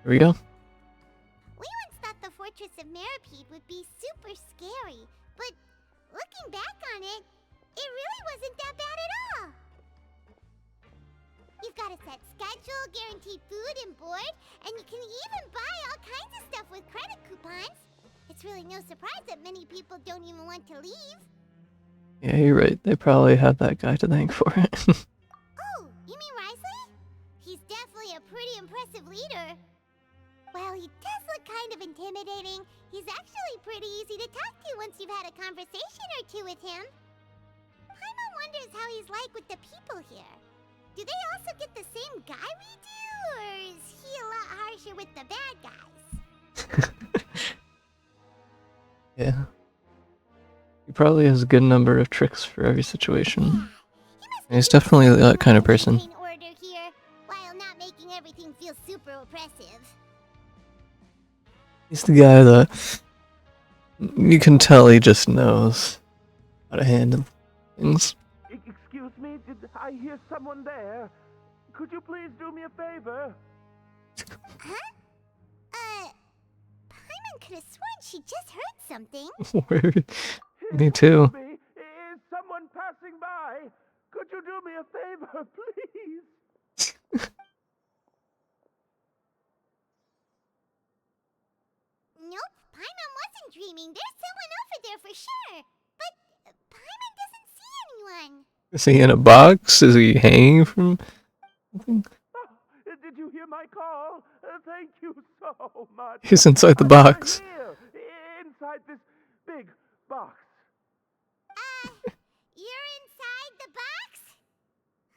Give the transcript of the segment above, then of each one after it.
Here we go. We once thought the Fortress of Meripede would be super scary, but looking back on it, it really wasn't that bad at all. You've got a set schedule, guaranteed food and board, and you can even buy all kinds of stuff with credit coupons. It's really no surprise that many people don't even want to leave. Yeah, you're right. They probably had that guy to thank for it. Oh, you mean Wriothesley? He's definitely a pretty impressive leader. Well, he does look kind of intimidating. He's actually pretty easy to talk to once you've had a conversation or two with him. Paimon wonders how he's like with the people here. Do they also get the same guy we do, or is he a lot harsher with the bad guys? Yeah. He probably has a good number of tricks for every situation. Yeah, He's definitely that kind of person. Order here, while not making everything feel super oppressive. He's the guy that you can tell he just knows how to handle things. Excuse me, did I hear someone there? Could you please do me a favor? Huh? Paimon could have sworn she just heard something. Weird. Me too. Is someone passing by? Could you do me a favor, please? Nope, Paimon wasn't dreaming. There's someone over there for sure. But Paimon doesn't see anyone. Is he in a box? Is he hanging from something? Oh, did you hear my call? Thank you so much. He's inside the box. Here, inside this big box. You're inside the box?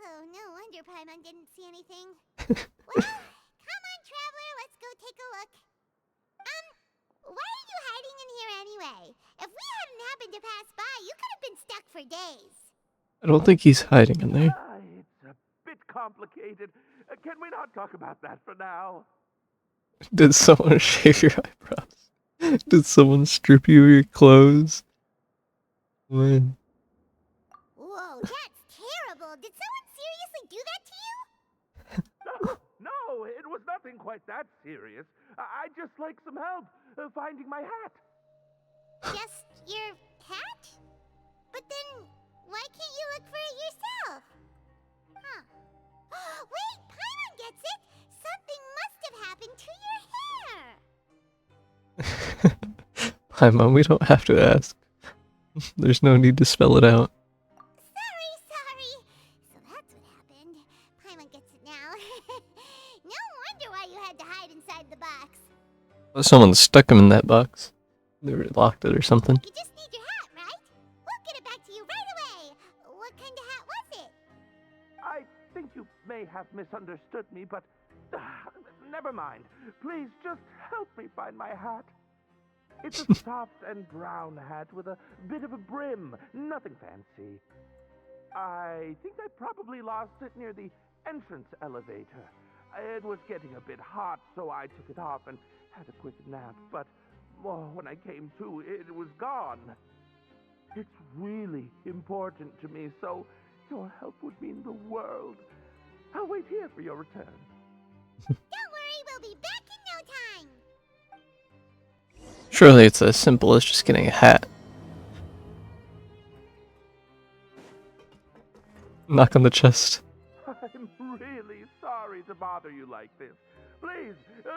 Oh, no wonder Paimon didn't see anything. Well, come on, traveler, let's go take a look. Why are you hiding in here anyway? If we hadn't happened to pass by, you could have been stuck for days. I don't think he's hiding in there. It's a bit complicated. Can we not talk about that for now? Did someone shave your eyebrows? Did someone strip you of your clothes? Man. Whoa, that's terrible. Did someone seriously do that to you? No, it was nothing quite that serious. I'd just like some help finding my hat. Just your hat? But then, why can't you look for it yourself? Huh. Wait, Paimon gets it! Something must have happened to your hair! Hi, Mom, we don't have to ask. There's no need to spell it out. Sorry. So that's what happened. Paimon gets it now. No wonder why you had to hide inside the box. Well, someone stuck him in that box. They locked it or something. You just need your hat, right? We'll get it back to you right away. What kind of hat was it? I think you may have misunderstood me, but never mind. Please just help me find my hat. It's a soft and brown hat with a bit of a brim. Nothing fancy. I think I probably lost it near the entrance elevator. It was getting a bit hot, so I took it off and had a quick nap, but when I came to, it was gone. It's really important to me, so your help would mean the world. I'll wait here for your return. Don't worry, we'll be back in no time. Surely it's as simple as just getting a hat. Knock on the chest. I'm really sorry to bother you like this. Please,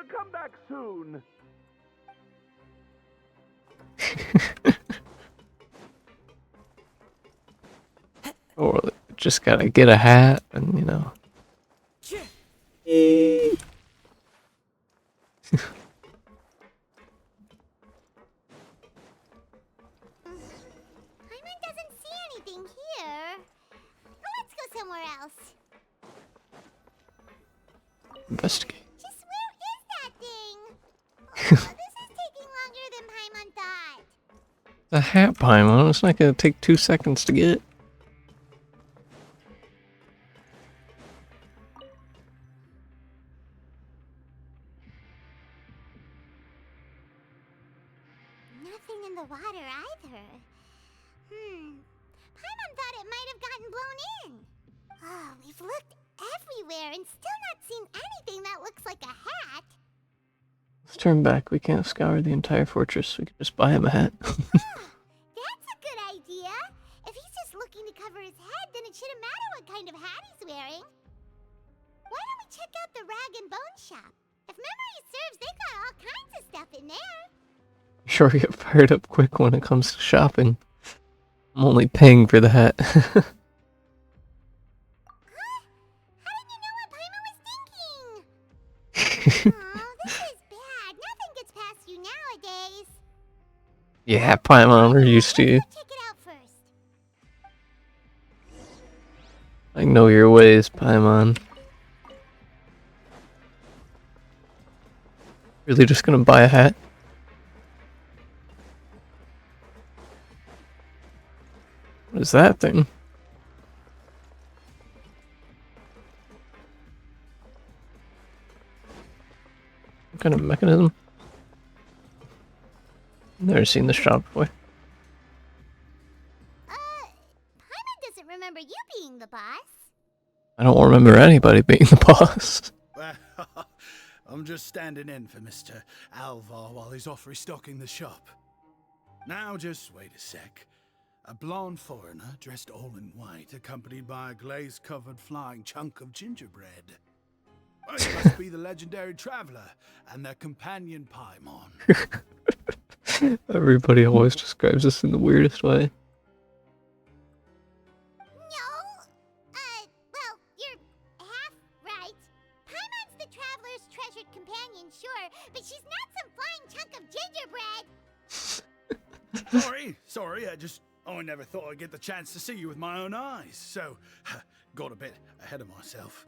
come back soon. Or just gotta get a hat and, you know. Paimon doesn't see anything here. Let's go somewhere else. Investigate. Just where is that thing? Oh, this is taking longer than Paimon thought. The hat, Paimon. It's not gonna take 2 seconds to get. Nothing in the water either. Paimon thought it might have gotten blown in. Oh, we've looked everywhere and still not seen anything that looks like a hat. turn back. We can't scour the entire fortress. We could just buy him a hat. That's a good idea. If he's just looking to cover his head, then it shouldn't matter what kind of hat he's wearing. Why don't we check out the rag and bone shop? If memory serves, they got all kinds of stuff in there. Sure, get fired up quick when it comes to shopping. I'm only paying for the hat. Huh? How did you know what Paimon was thinking? Oh, this is bad. Nothing gets past you nowadays. Yeah, Paimon, we're used to you. Let's go check it out first. I know your ways, Paimon. Really just gonna buy a hat? What is that thing? What kind of mechanism? Never seen this shop before. Paimon doesn't remember you being the boss. I don't remember anybody being the boss. Well, I'm just standing in for Mr. Alvar while he's off restocking the shop. Now just wait a sec. A blonde foreigner dressed all in white, accompanied by a glaze-covered flying chunk of gingerbread. Well, it must be the legendary traveler and their companion Paimon. Everybody always describes this in the weirdest way. No. Well, you're half right. Paimon's the traveler's treasured companion, sure, but she's not some flying chunk of gingerbread. Sorry, I never thought I'd get the chance to see you with my own eyes, so got a bit ahead of myself.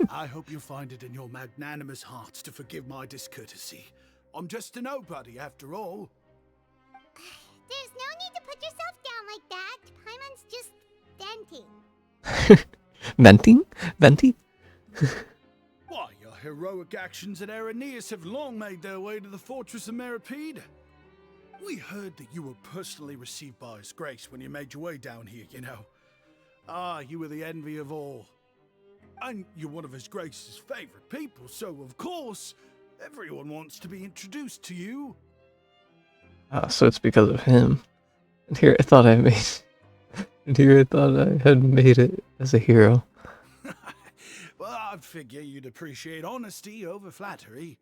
I hope you find it in your magnanimous hearts to forgive my discourtesy. I'm just a nobody, after all. There's no need to put yourself down like that. Paimon's just venting. Venting? Venti? Why, your heroic actions at Araneus have long made their way to the fortress of Meripede. We heard that you were personally received by His Grace when you made your way down here, you know. Ah, you were the envy of all. And you're one of His Grace's favorite people, so of course, everyone wants to be introduced to you. Ah, so it's because of him. And here I thought I made... And here I thought I had made it as a hero. Well, I'd figure you'd appreciate honesty over flattery.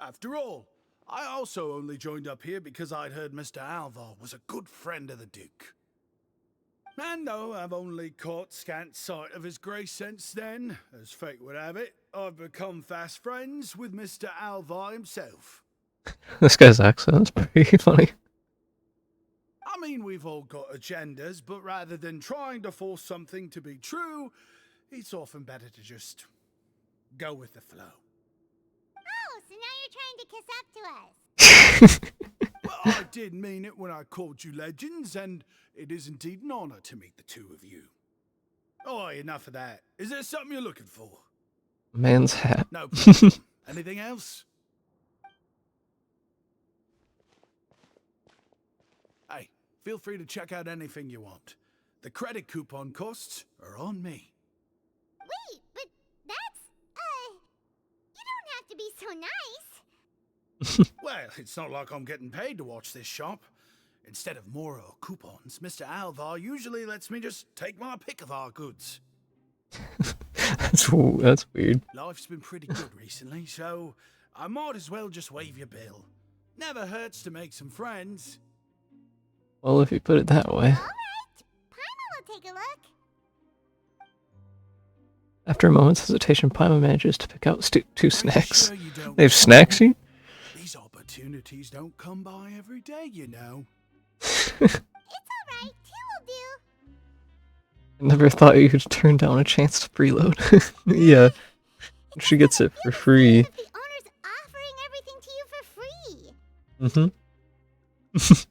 After all, I also only joined up here because I'd heard Mr. Alvar was a good friend of the Duke. And though I've only caught scant sight of His Grace since then, as fate would have it, I've become fast friends with Mr. Alvar himself. This guy's accent's pretty funny. I mean, we've all got agendas, but rather than trying to force something to be true, it's often better to just go with the flow. Oh, so now you're trying to kiss up to us. Well, I did mean it when I called you legends, and it is indeed an honor to meet the two of you. Oh, enough of that. Is there something you're looking for? Man's hat. No problem. Anything else? Hey, feel free to check out anything you want. The credit coupon costs are on me. Wait, but that's, you don't have to be so nice. Well, it's not like I'm getting paid to watch this shop. Instead of more coupons, Mr. Alvar usually lets me just take my pick of our goods. That's weird. Life's been pretty good recently, so I might as well just waive your bill. Never hurts to make some friends. Well, if you put it that way. Alright, Paimon will take a look. After a moment's hesitation, Paimon manages to pick out two snacks. Sure you don't They have snacks here? These opportunities don't come by every day, you know. It's alright, two will do. I never thought you'd turn down a chance to freeload. Yeah, she gets it for free. If the owner's offering everything to you for free.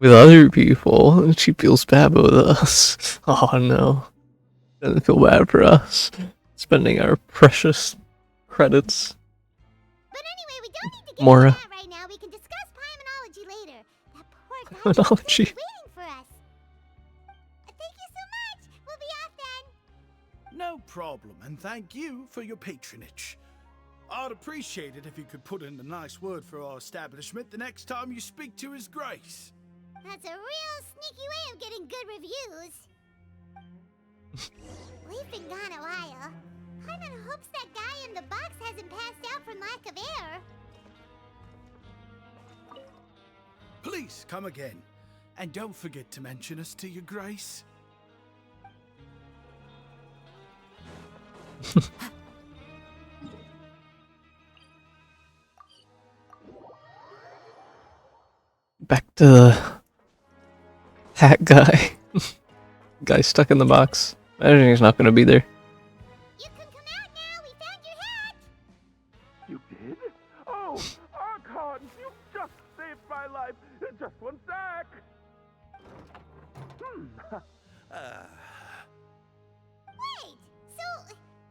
With other people, and she feels bad with us. Oh no. Doesn't feel bad for us. Spending our precious credits. But anyway, we don't need to get Mora. into that right now. We can discuss Paimonology later. That poor guy is Paimonology. waiting for us. Thank you so much. We'll be off then. No problem, and thank you for your patronage. I'd appreciate it if you could put in a nice word for our establishment the next time you speak to His Grace. That's a real sneaky way of getting good reviews. We've been gone a while. Hyman hopes that guy in the box hasn't passed out from lack of air. Please come again. And don't forget to mention us to your Grace. Back to the hat guy. Guy stuck in the box. Imagine he's not gonna be there. You can come out now. We found your hat. You did? Oh, Archon, you just saved my life. Just one sec. Wait, so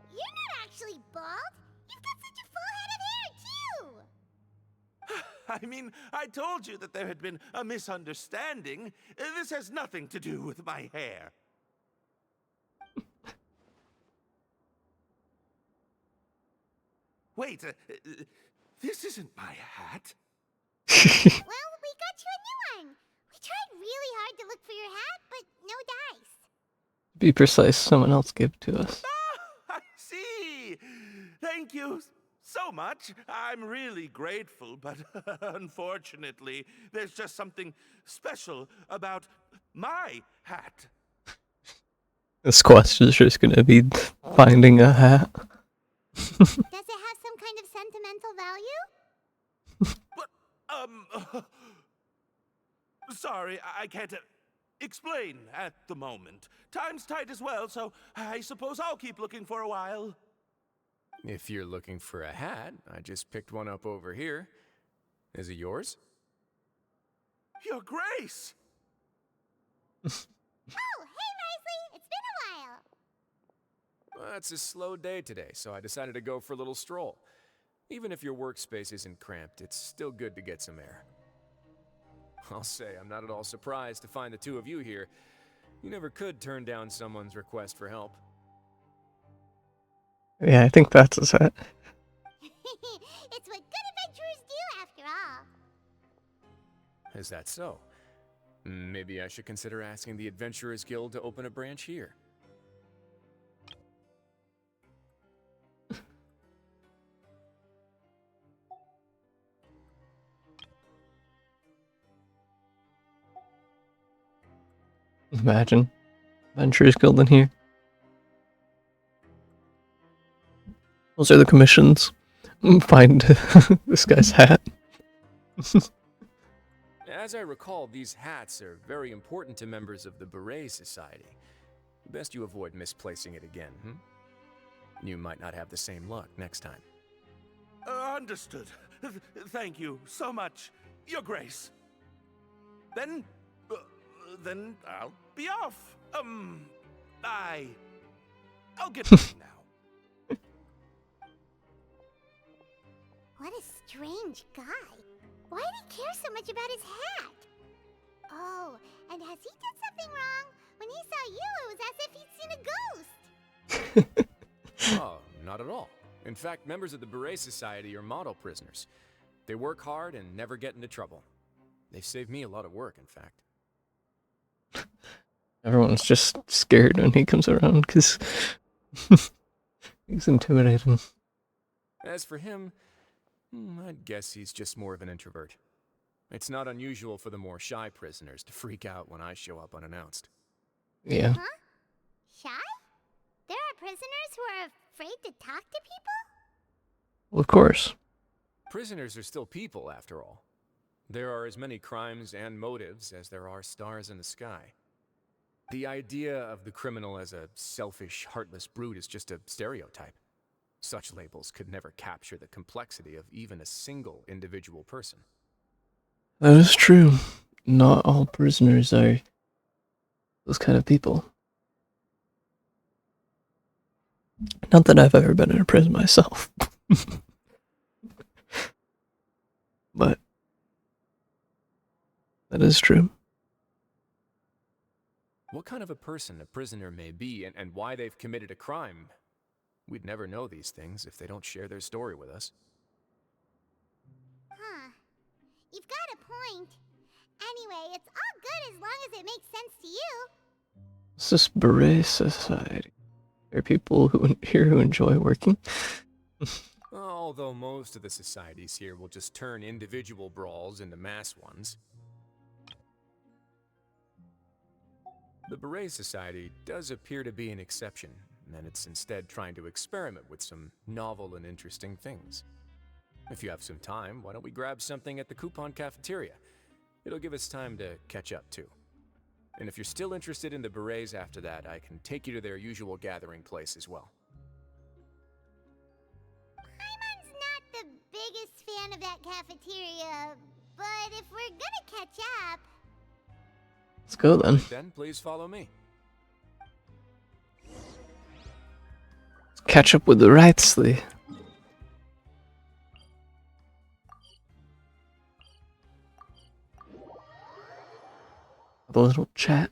you're not actually bald? You've got such a full head of hair, too. I mean, I told you that there had been a misunderstanding. This has nothing to do with my hair. Wait, this isn't my hat. Well, we got you a new one. We tried really hard to look for your hat, but no dice. Be precise, someone else gave it to us. Ah, I see. Thank you so much. I'm really grateful, but unfortunately, there's just something special about my hat. This quest is just gonna be finding a hat. Does it have some kind of sentimental value? But, sorry, I can't explain at the moment. Time's tight as well, so I suppose I'll keep looking for a while. If you're looking for a hat, I just picked one up over here. Is it yours? Your Grace! Oh, hey, Wriothesley. It's been a while. Well, it's a slow day today, so I decided to go for a little stroll. Even if your workspace isn't cramped, it's still good to get some air. I'll say, I'm not at all surprised to find the two of you here. You never could turn down someone's request for help. Yeah, I think that's his hat. It's what good adventurers do, after all. Is that so? Maybe I should consider asking the Adventurers Guild to open a branch here. Imagine. Adventurers Guild in here. Those are the commissions. Find this guy's hat. As I recall, these hats are very important to members of the Beret Society. Best you avoid misplacing it again, You might not have the same luck next time. Understood. Thank you so much, Your Grace. Then I'll be off. I'll get back now. What a strange guy. Why did he care so much about his hat? Oh, and has he done something wrong? When he saw you, it was as if he'd seen a ghost. Oh, not at all. In fact, members of the Beret Society are model prisoners. They work hard and never get into trouble. They've saved me a lot of work, in fact. Everyone's just scared when he comes around because he's intimidating. As for him, I'd guess he's just more of an introvert. It's not unusual for the more shy prisoners to freak out when I show up unannounced. Yeah. Huh? Shy? There are prisoners who are afraid to talk to people? Well, of course. Prisoners are still people, after all. There are as many crimes and motives as there are stars in the sky. The idea of the criminal as a selfish, heartless brute is just a stereotype. Such labels could never capture the complexity of even a single individual person. That is true. Not all prisoners are those kind of people. Not that I've ever been in a prison myself. But that is true. What kind of a person a prisoner may be and why they've committed a crime, We'd never know these things if they don't share their story with us. Huh. You've got a point. Anyway, it's all good as long as it makes sense to you. What's this beret society? There are people here who enjoy working. Although most of the societies here will just turn individual brawls into mass ones. The Beret Society does appear to be an exception, and it's instead trying to experiment with some novel and interesting things. If you have some time, why don't we grab something at the coupon cafeteria? It'll give us time to catch up too. And if you're still interested in the Berets after that, I can take you to their usual gathering place as well. Paimon's not the biggest fan of that cafeteria, but if we're gonna catch up... Let's go then. Then please follow me. Catch up with the Wriothesley. A little chat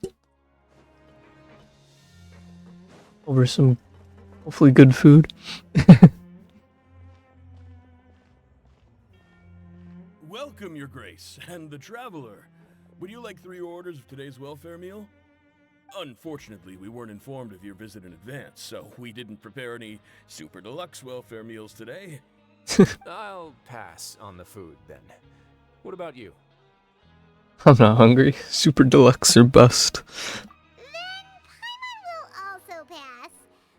over some hopefully good food. Welcome, Your Grace, and the Traveler. Would you like 3 orders of today's welfare meal? Unfortunately, we weren't informed of your visit in advance, so we didn't prepare any super deluxe welfare meals today. I'll pass on the food then. What about you? I'm not hungry. Super deluxe or bust. Then Paimon will also pass.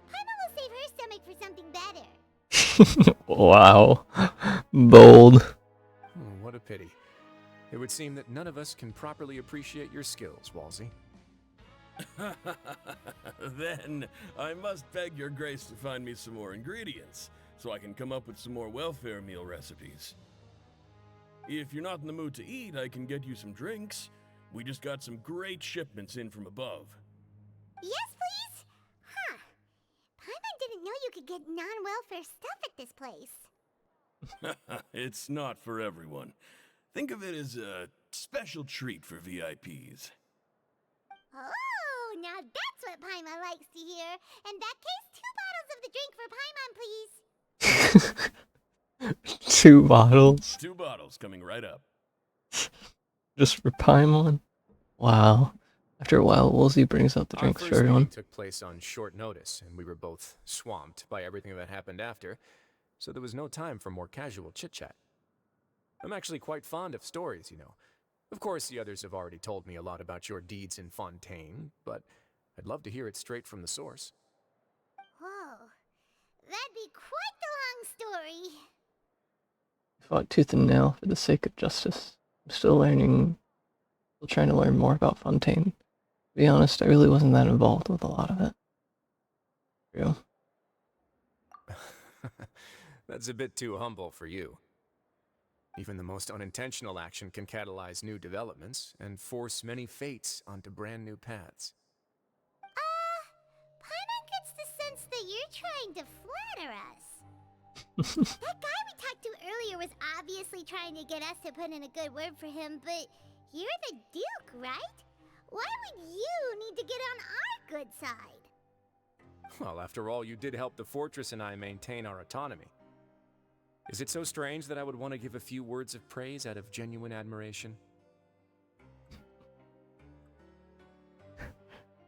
Paimon will save her stomach for something better. Wow. Bold. What a pity. It would seem that none of us can properly appreciate your skills, Walsey. Then I must beg Your Grace to find me some more ingredients, so I can come up with some more welfare meal recipes. If you're not in the mood to eat, I can get you some drinks. We just got some great shipments in from above. Yes, please? Huh. Paimon didn't know you could get non-welfare stuff at this place. It's not for everyone. Think of it as a special treat for VIPs. Oh, now that's what Paimon likes to hear. In that case, 2 bottles of the drink for Paimon, please. 2 bottles. 2 bottles coming right up. Just for Paimon? Wow. After a while, Woolsey brings out the Our drinks first for everyone. meeting took place on short notice, and we were both swamped by everything that happened after, so there was no time for more casual chit-chat. I'm actually quite fond of stories, you know. Of course, the others have already told me a lot about your deeds in Fontaine, but I'd love to hear it straight from the source. Whoa. That'd be quite the long story. Fought tooth and nail for the sake of justice. I'm still trying to learn more about Fontaine. To be honest, I really wasn't that involved with a lot of it. True. That's a bit too humble for you. Even the most unintentional action can catalyze new developments and force many fates onto brand new paths. Paimon gets the sense that you're trying to flatter us. That guy we talked to earlier was obviously trying to get us to put in a good word for him, but you're the Duke, right? Why would you need to get on our good side? Well, after all, you did help the fortress and I maintain our autonomy. Is it so strange that I would want to give a few words of praise out of genuine admiration?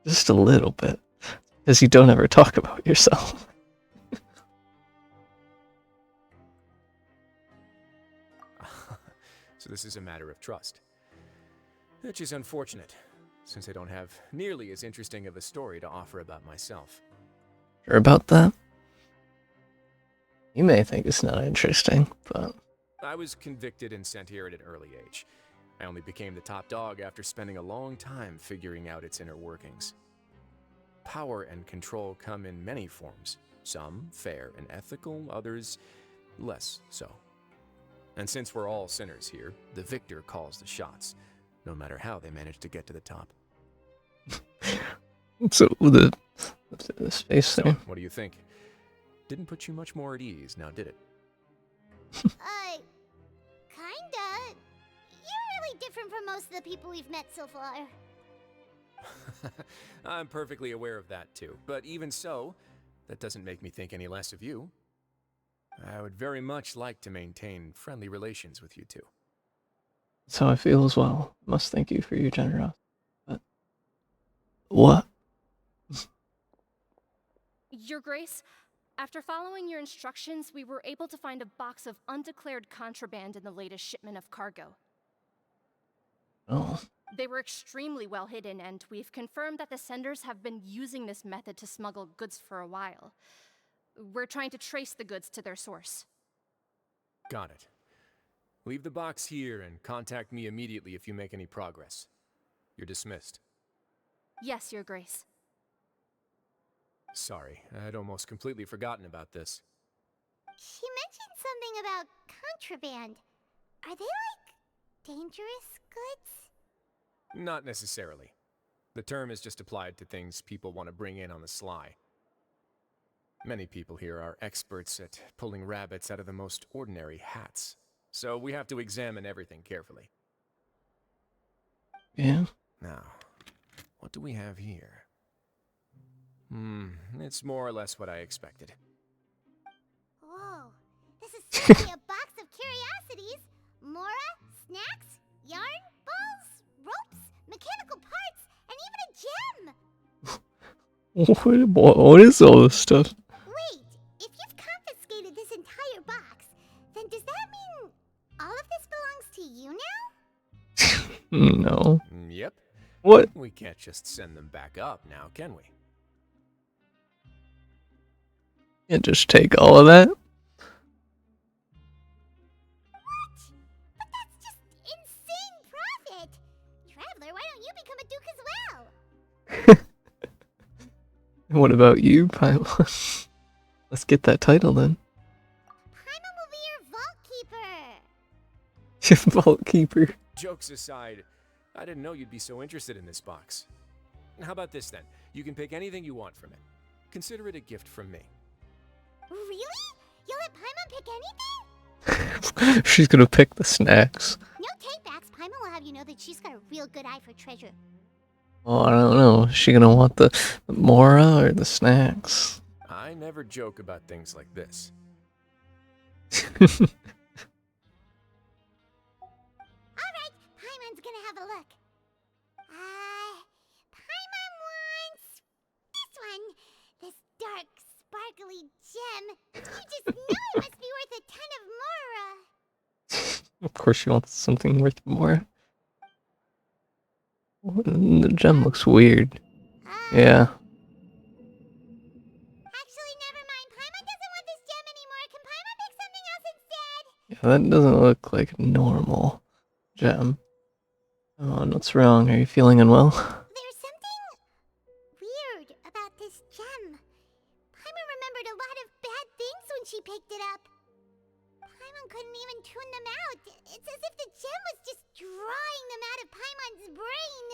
Just a little bit. Because you don't ever talk about yourself. So this is a matter of trust. Which is unfortunate, since I don't have nearly as interesting of a story to offer about myself. Sure about that? You may think it's not interesting, but... I was convicted and sent here at an early age. I only became the top dog after spending a long time figuring out its inner workings. Power and control come in many forms, some fair and ethical, others less so. And since we're all sinners here, the victor calls the shots, no matter how they manage to get to the top. So, the space So, thing. what do you think? Didn't put you much more at ease, now did it? Kinda. You're really different from most of the people we've met so far. I'm perfectly aware of that too, but even so, that doesn't make me think any less of you. I would very much like to maintain friendly relations with you two. That's how I feel as well. Must thank you for your generosity. But what? Your Grace, after following your instructions, we were able to find a box of undeclared contraband in the latest shipment of cargo. Oh, They were extremely well hidden, and we've confirmed that the senders have been using this method to smuggle goods for a while. We're trying to trace the goods to their source. Got it. Leave the box here and contact me immediately if you make any progress. You're dismissed. Yes, Your Grace. Sorry, I'd almost completely forgotten about this. She mentioned something about contraband. Are they like dangerous goods? Not necessarily. The term is just applied to things people want to bring in on the sly. Many people here are experts at pulling rabbits out of the most ordinary hats, so we have to examine everything carefully. yeah. Now, what do we have here? It's more or less what I expected. Whoa, this is certainly a box of curiosities. Mora, snacks, yarn, balls, ropes, mechanical parts, and even a gem. What is all this stuff? Wait, if you've confiscated this entire box, then does that mean all of this belongs to you now? No. Yep. What? We can't just send them back up now, can we? Can't just take all of that? What? But that's just insane profit! Traveler, why don't you become a duke as well? What about you, Pylon? Let's get that title then. Paimon will be your vault keeper! Vault Keeper. Jokes aside, I didn't know you'd be so interested in this box. How about this then? You can pick anything you want from it. Consider it a gift from me. Really? You'll let Paimon pick anything? She's gonna pick the snacks. No takebacks. Paimon will have you know that she's got a real good eye for treasure. Oh, I don't know. Is she gonna want the Mora or the snacks? I never joke about things like this. Alright, Paimon's gonna have a look. Paimon wants this one. This dark, sparkly gem. You just know it must be worth a ton of Mora. Of course she wants something worth more. The gem looks weird. Yeah. Actually, never mind. Paimon doesn't want this gem anymore. Can Paimon pick something else instead? Yeah, that doesn't look like a normal gem. Oh, what's wrong? Are you feeling unwell? There's something weird about this gem. Paimon remembered a lot of bad things when she picked it up. Paimon couldn't even tune them out. It's as if the gem was just drawing them out of Paimon's brain.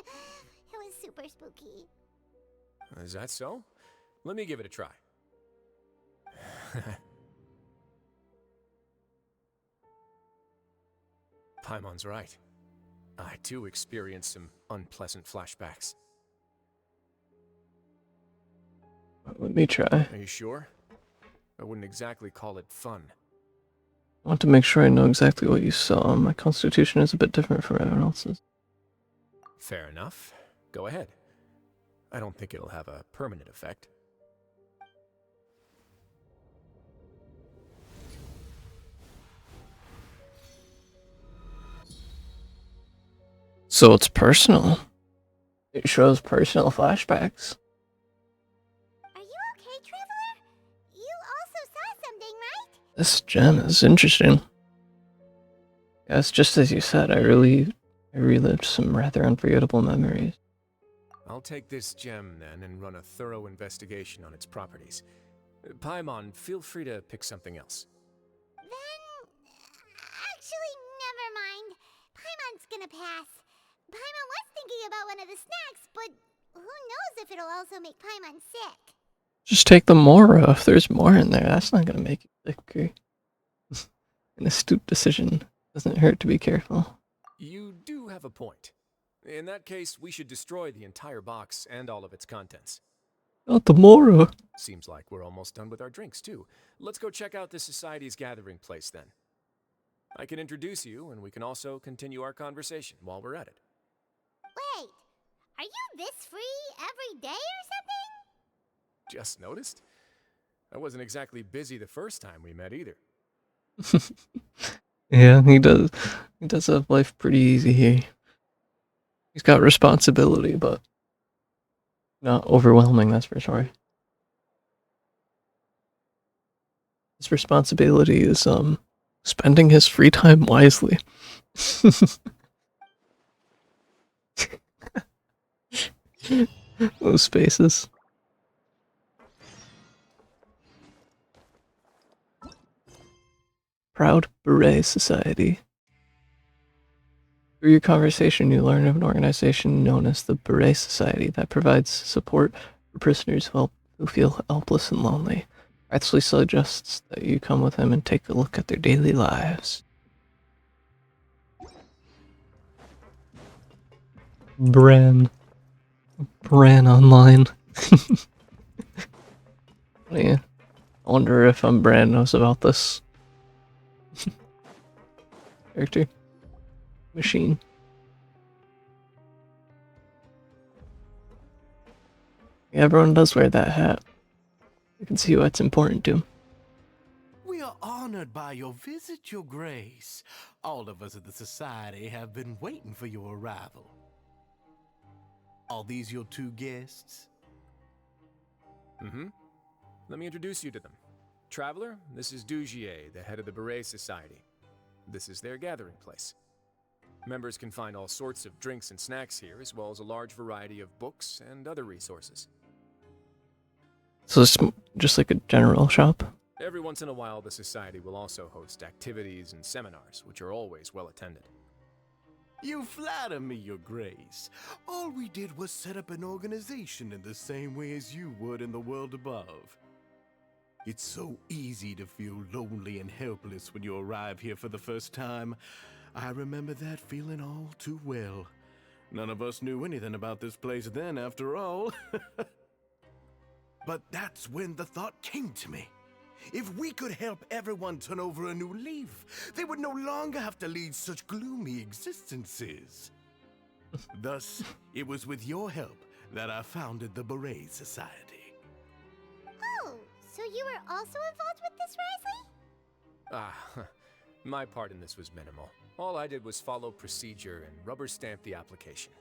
It was super spooky. Is that so? Let me give it a try. Paimon's right. I too experienced some unpleasant flashbacks. Let me try. Are you sure? I wouldn't exactly call it fun. I want to make sure I know exactly what you saw. My constitution is a bit different from everyone else's. Fair enough. Go ahead. I don't think it'll have a permanent effect. So it's personal. It shows personal flashbacks. Are you okay, Traveler? You also saw something, right? This gem is interesting. Yeah, it's just as you said, I relived some rather unforgettable memories. I'll take this gem then and run a thorough investigation on its properties. Paimon, feel free to pick something else. Then, actually, never mind. Paimon's gonna pass. Paimon was thinking about one of the snacks, but who knows if it'll also make Paimon sick. Just take the Mora if there's more in there. That's not gonna make you sicker. An astute decision. Doesn't hurt to be careful. You do have a point. In that case, we should destroy the entire box and all of its contents. Not tomorrow. Seems like we're almost done with our drinks, too. Let's go check out the Society's gathering place, then. I can introduce you, and we can also continue our conversation while we're at it. Wait, are you this free every day or something? Just noticed? I wasn't exactly busy the first time we met either. Yeah, he does. He does have life pretty easy here. He's got responsibility, but not overwhelming, that's for sure. His responsibility is spending his free time wisely. Those faces. Proud Beret Society. Through your conversation, you learn of an organization known as the Beret Society that provides support for prisoners who feel helpless and lonely. Wriothesley suggests that you come with him and take a look at their daily lives. Bran online. Yeah. I wonder if Bran knows about this character. Machine. Yeah, everyone does wear that hat. You can see what's important to him. We are honored by your visit, Your Grace. All of us at the Society have been waiting for your arrival. Are these your two guests? Mm-hmm. Let me introduce you to them. Traveler, this is Dugier, the head of the Beret Society. This is their gathering place. Members can find all sorts of drinks and snacks here, as well as a large variety of books and other resources. So it's just like a general shop? Every once in a while, the Society will also host activities and seminars, which are always well attended. You flatter me, Your Grace. All we did was set up an organization in the same way as you would in the world above. It's so easy to feel lonely and helpless when you arrive here for the first time. I remember that feeling all too well. None of us knew anything about this place then, after all. But that's when the thought came to me. If we could help everyone turn over a new leaf, they would no longer have to lead such gloomy existences. Thus, it was with your help that I founded the Beret Society. Oh, so you were also involved with this, Wriothesley? My part in this was minimal. All I did was follow procedure and rubber stamp the application.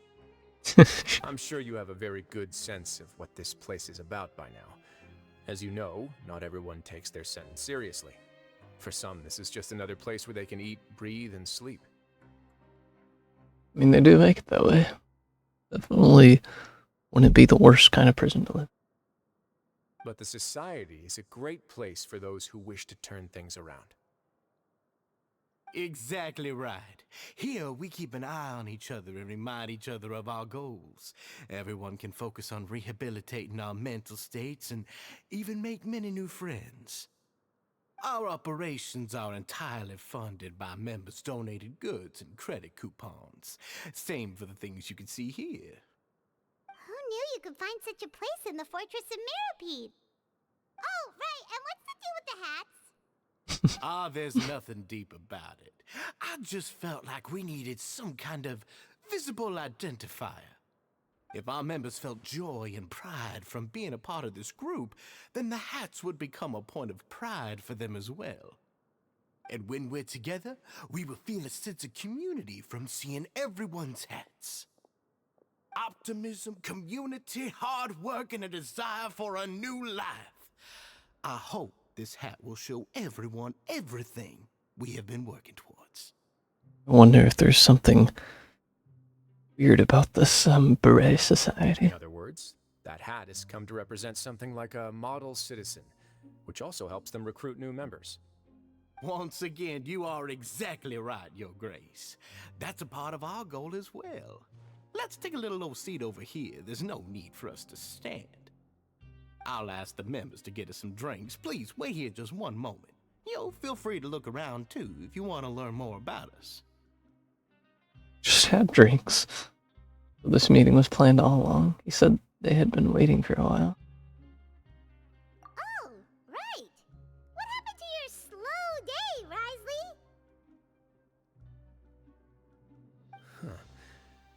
I'm sure you have a very good sense of what this place is about by now. As you know, not everyone takes their sentence seriously. For some, this is just another place where they can eat, breathe, and sleep. I mean, they do make it that way. Definitely wouldn't be the worst kind of prison to live. But the Society is a great place for those who wish to turn things around. Exactly right. Here, we keep an eye on each other and remind each other of our goals. Everyone can focus on rehabilitating our mental states and even make many new friends. Our operations are entirely funded by members' donated goods and credit coupons. Same for the things you can see here. Who knew you could find such a place in the Fortress of Mirapede? Oh, right, and what's the deal with the hats? There's nothing deep about it. I just felt like we needed some kind of visible identifier. If our members felt joy and pride from being a part of this group, then the hats would become a point of pride for them as well. And when we're together, we will feel a sense of community from seeing everyone's hats. Optimism, community, hard work, and a desire for a new life. I hope this hat will show everyone everything we have been working towards. I wonder if there's something weird about this Beret Society. In other words, that hat has come to represent something like a model citizen, which also helps them recruit new members. Once again, you are exactly right, Your Grace. That's a part of our goal as well. Let's take a little old seat over here. There's no need for us to stand. I'll ask the members to get us some drinks. Please wait here just one moment. Feel free to look around too if you want to learn more about us. Just had drinks. This meeting was planned all along. He said they had been waiting for a while.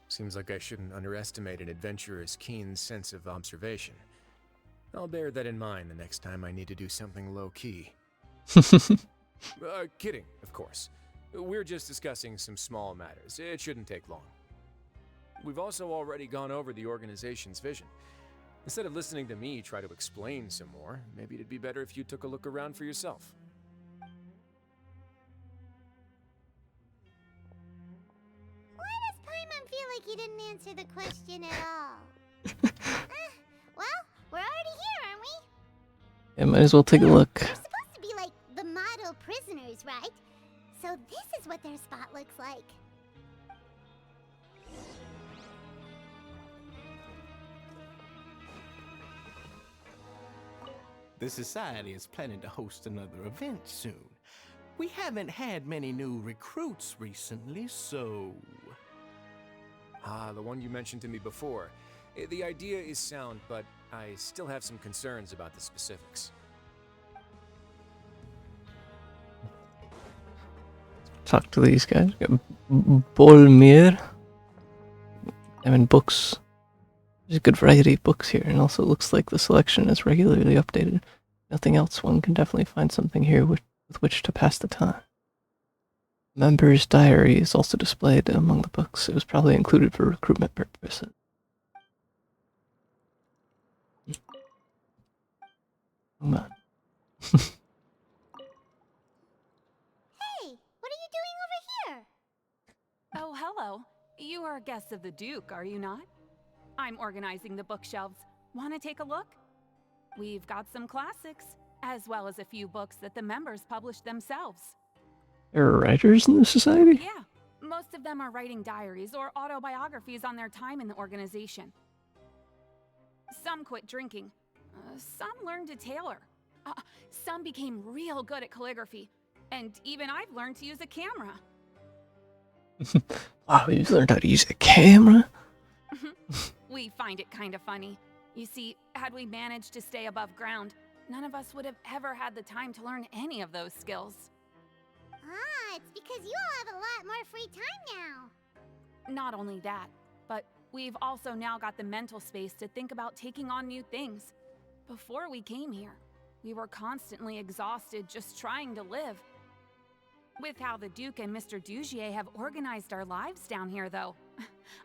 Seems like I shouldn't underestimate an adventurer's keen sense of observation. I'll bear that in mind the next time I need to do something low-key. Kidding, of course. We're just discussing some small matters. It shouldn't take long. We've also already gone over the organization's vision. Instead of listening to me try to explain some more, maybe it'd be better if you took a look around for yourself. Why does Paimon feel like he didn't answer the question at all? Well, we're already here, aren't we? Yeah, might as well take a look. They're supposed to be like the model prisoners, right? So this is what their spot looks like. The Society is planning to host another event soon. We haven't had many new recruits recently, so... Ah, the one you mentioned to me before. The idea is sound, but I still have some concerns about the specifics. Talk to these guys. We got Bolmir. I mean, books. There's a good variety of books here, and also it looks like the selection is regularly updated. Nothing else, one can definitely find something here with which to pass the time. Member's diary is also displayed among the books. It was probably included for recruitment purposes. Come on. Hey, what are you doing over here? Oh, hello. You are guests of the Duke, are you not? I'm organizing the bookshelves. Want to take a look? We've got some classics, as well as a few books that the members published themselves. There are writers in the society? Yeah, most of them are writing diaries or autobiographies on their time in the organization. Some quit drinking. Some learned to tailor. Some became real good at calligraphy. And even I've learned to use a camera. Wow, you learned how to use a camera? We find it kind of funny. You see, had we managed to stay above ground, none of us would have ever had the time to learn any of those skills. Ah, it's because you all have a lot more free time now. Not only that, but we've also now got the mental space to think about taking on new things. Before we came here, we were constantly exhausted just trying to live. With how the Duke and Mr. Dugier have organized our lives down here, though,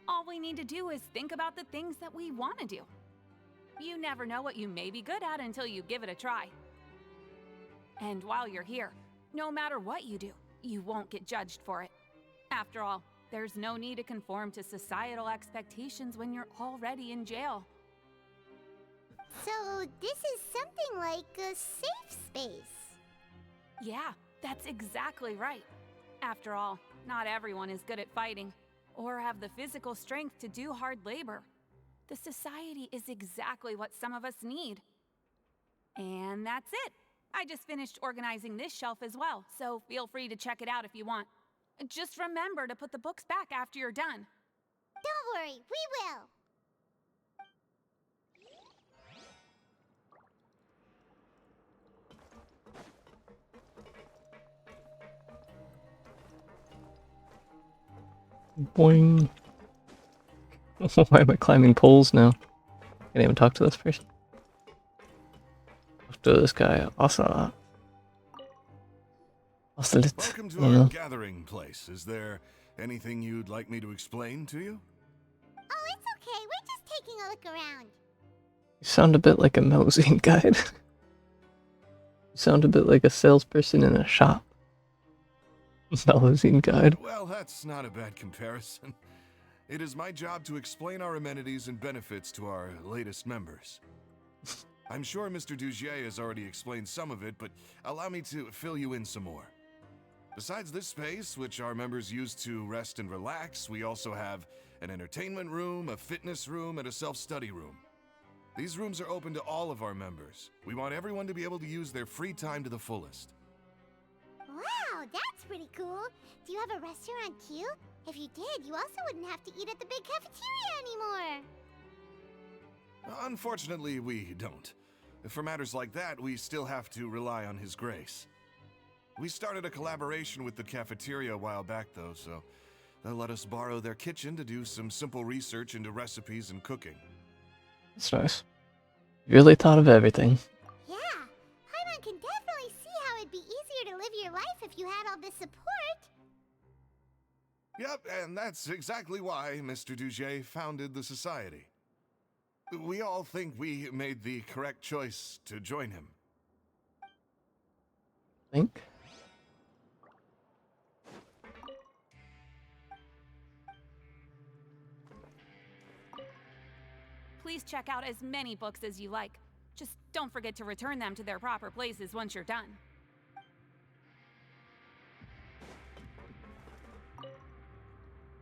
all we need to do is think about the things that we want to do. You never know what you may be good at until you give it a try. And while you're here, no matter what you do, you won't get judged for it. After all, there's no need to conform to societal expectations when you're already in jail. So this is something like a safe space. Yeah, that's exactly right. After all, not everyone is good at fighting, or have the physical strength to do hard labor. The society is exactly what some of us need. And that's it. I just finished organizing this shelf as well, so feel free to check it out if you want. Just remember to put the books back after you're done. Don't worry, we will. Boing. Why am I climbing poles now? Can't even talk to this person. Talk to this guy. Asa. Welcome to our gathering place. Is there anything you'd like me to explain to you? Oh, it's okay. We're just taking a look around. You sound a bit like a magazine guide. You sound a bit like a salesperson in a shop. Magazine guide. Well, that's not a bad comparison. It is my job to explain our amenities and benefits to our latest members. I'm sure Mr. Dugier has already explained some of it, but allow me to fill you in some more. Besides this space, which our members use to rest and relax, we also have an entertainment room, a fitness room, and a self-study room. These rooms are open to all of our members. We want everyone to be able to use their free time to the fullest. Wow, that's pretty cool. Do you have a restaurant too? If you did, you also wouldn't have to eat at the big cafeteria anymore. Unfortunately, we don't. For matters like that, we still have to rely on His grace. We started a collaboration with the cafeteria a while back, though, so They'll let us borrow their kitchen to do some simple research into recipes and cooking. That's nice. You really thought of everything. Yeah, Paimon can definitely see how it'd be easier to live your life if you had all this support. Yep, and that's exactly why Mr. Duget founded the society. We all think we made the correct choice to join him. Think? Please check out as many books as you like. Just don't forget to return them to their proper places once you're done.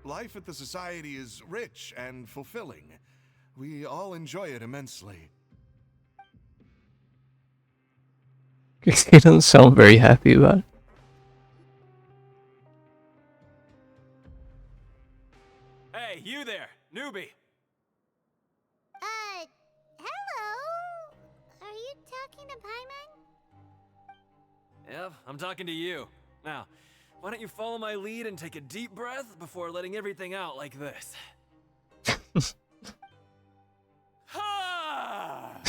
Life at the Society is rich and fulfilling. We all enjoy it immensely. He doesn't sound very happy about it. Hey, you there, newbie! Hello? Are you talking to Paimon? Yep, I'm talking to you. Now, why don't you follow my lead and take a deep breath before letting everything out like this? Ha!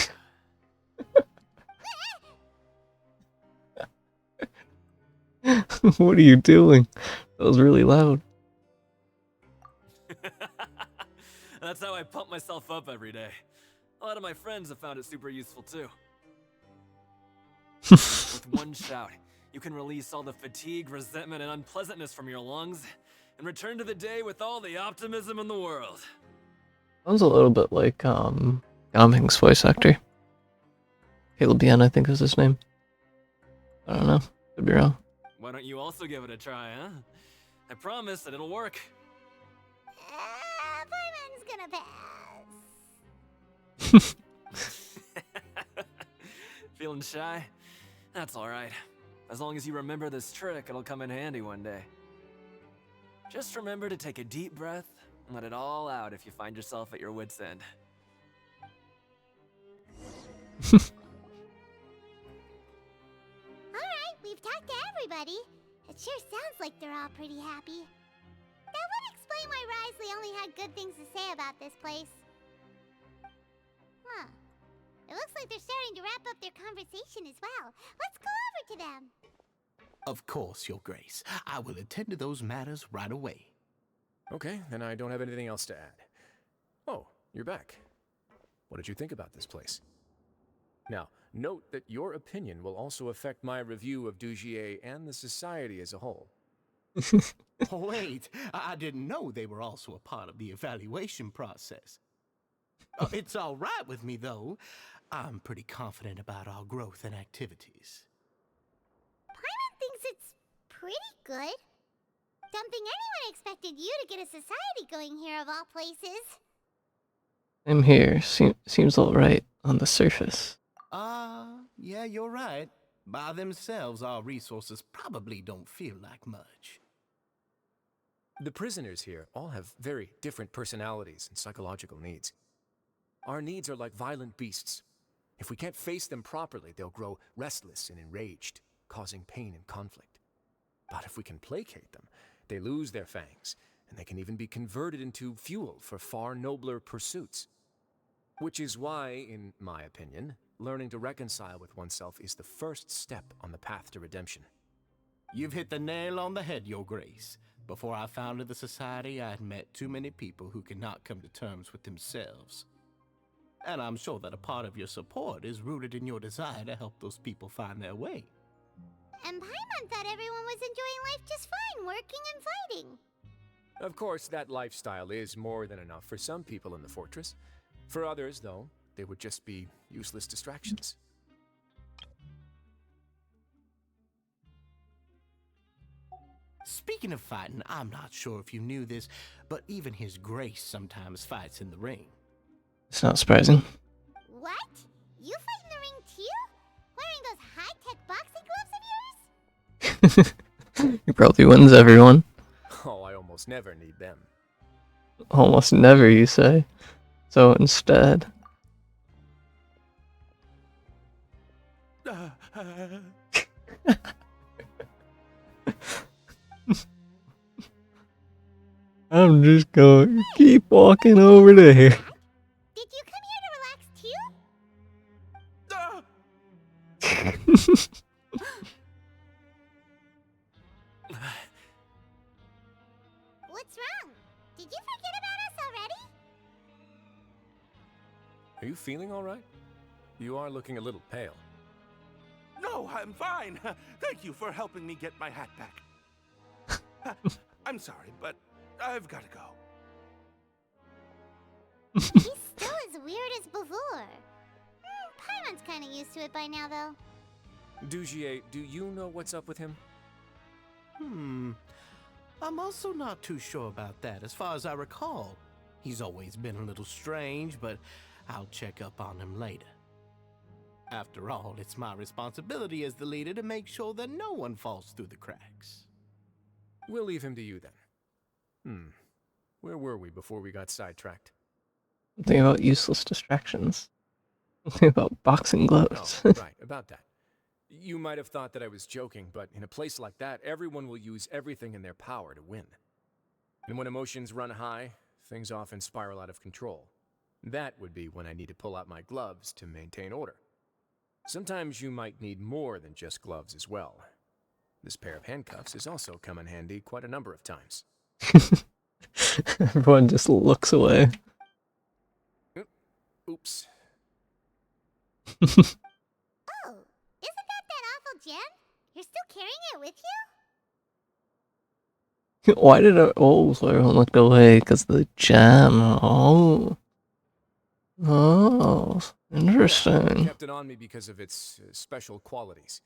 What are you doing? That was really loud. That's how I pump myself up every day. A lot of my friends have found it super useful too. With one shout, you can release all the fatigue, resentment, and unpleasantness from your lungs and return to the day with all the optimism in the world. Sounds a little bit like Gamhing's voice actor. Caleb Bien, I think is his name. I don't know. Could be wrong. Why don't you also give it a try, huh? I promise that it'll work. Paimon's gonna pass. Feeling shy? That's alright. As long as you remember this trick, it'll come in handy one day. Just remember to take a deep breath and let it all out if you find yourself at your wit's end. Alright, we've talked to everybody. It sure sounds like they're all pretty happy. That would explain why Wriothesley only had good things to say about this place. Huh. It looks like they're starting to wrap up their conversation as well. Let's go over to them. Of course, Your Grace. I will attend to those matters right away. Okay, then I don't have anything else to add. Oh, you're back. What did you think about this place? Now, note that your opinion will also affect my review of Dugier and the society as a whole. Wait, I didn't know they were also a part of the evaluation process. It's all right with me, though. I'm pretty confident about our growth and activities. Paimon thinks it's pretty good. Don't think anyone expected you to get a society going here of all places. I'm here. Seems alright on the surface. Yeah, you're right. By themselves, our resources probably don't feel like much. The prisoners here all have very different personalities and psychological needs. Our needs are like violent beasts. If we can't face them properly, they'll grow restless and enraged, causing pain and conflict. But if we can placate them, they lose their fangs, and they can even be converted into fuel for far nobler pursuits. Which is why, in my opinion, learning to reconcile with oneself is the first step on the path to redemption. You've hit the nail on the head, Your Grace. Before I founded the society, I had met too many people who could not come to terms with themselves. And I'm sure that a part of your support is rooted in your desire to help those people find their way. And Paimon thought everyone was enjoying life just fine, working and fighting. Of course, that lifestyle is more than enough for some people in the fortress. For others, though, they would just be useless distractions. Speaking of fighting, I'm not sure if you knew this, but even His Grace sometimes fights in the ring. It's not surprising. What? You fight in the ring too? Wearing those high-tech boxing gloves of yours? He probably wins everyone. Oh, I almost never need them. Almost never, you say. So instead... I'm just going to keep walking over there. Did you come here to relax too? What's wrong? Did you forget about us already? Are you feeling all right? You are looking a little pale. No, I'm fine. Thank you for helping me get my hat back. I'm sorry, but I've got to go. He's still as weird as before. Paimon's kind of used to it by now, though. Dugier, do you know what's up with him? I'm also not too sure about that. As far as I recall, he's always been a little strange, but I'll check up on him later. After all, it's my responsibility as the leader to make sure that no one falls through the cracks. We'll leave him to you then. Where were we before we got sidetracked? Think about useless distractions. Think about boxing gloves. Oh, right, about that. You might have thought that I was joking, but in a place like that, everyone will use everything in their power to win. And when emotions run high, things often spiral out of control. That would be when I need to pull out my gloves to maintain order. Sometimes you might need more than just gloves as well. This pair of handcuffs has also come in handy quite a number of times. Everyone just looks away. Oops. Oh, isn't that awful gem? You're still carrying it with you? Why did so everyone looked away? Because the gem. Oh, interesting. I kept it on me because of its special qualities.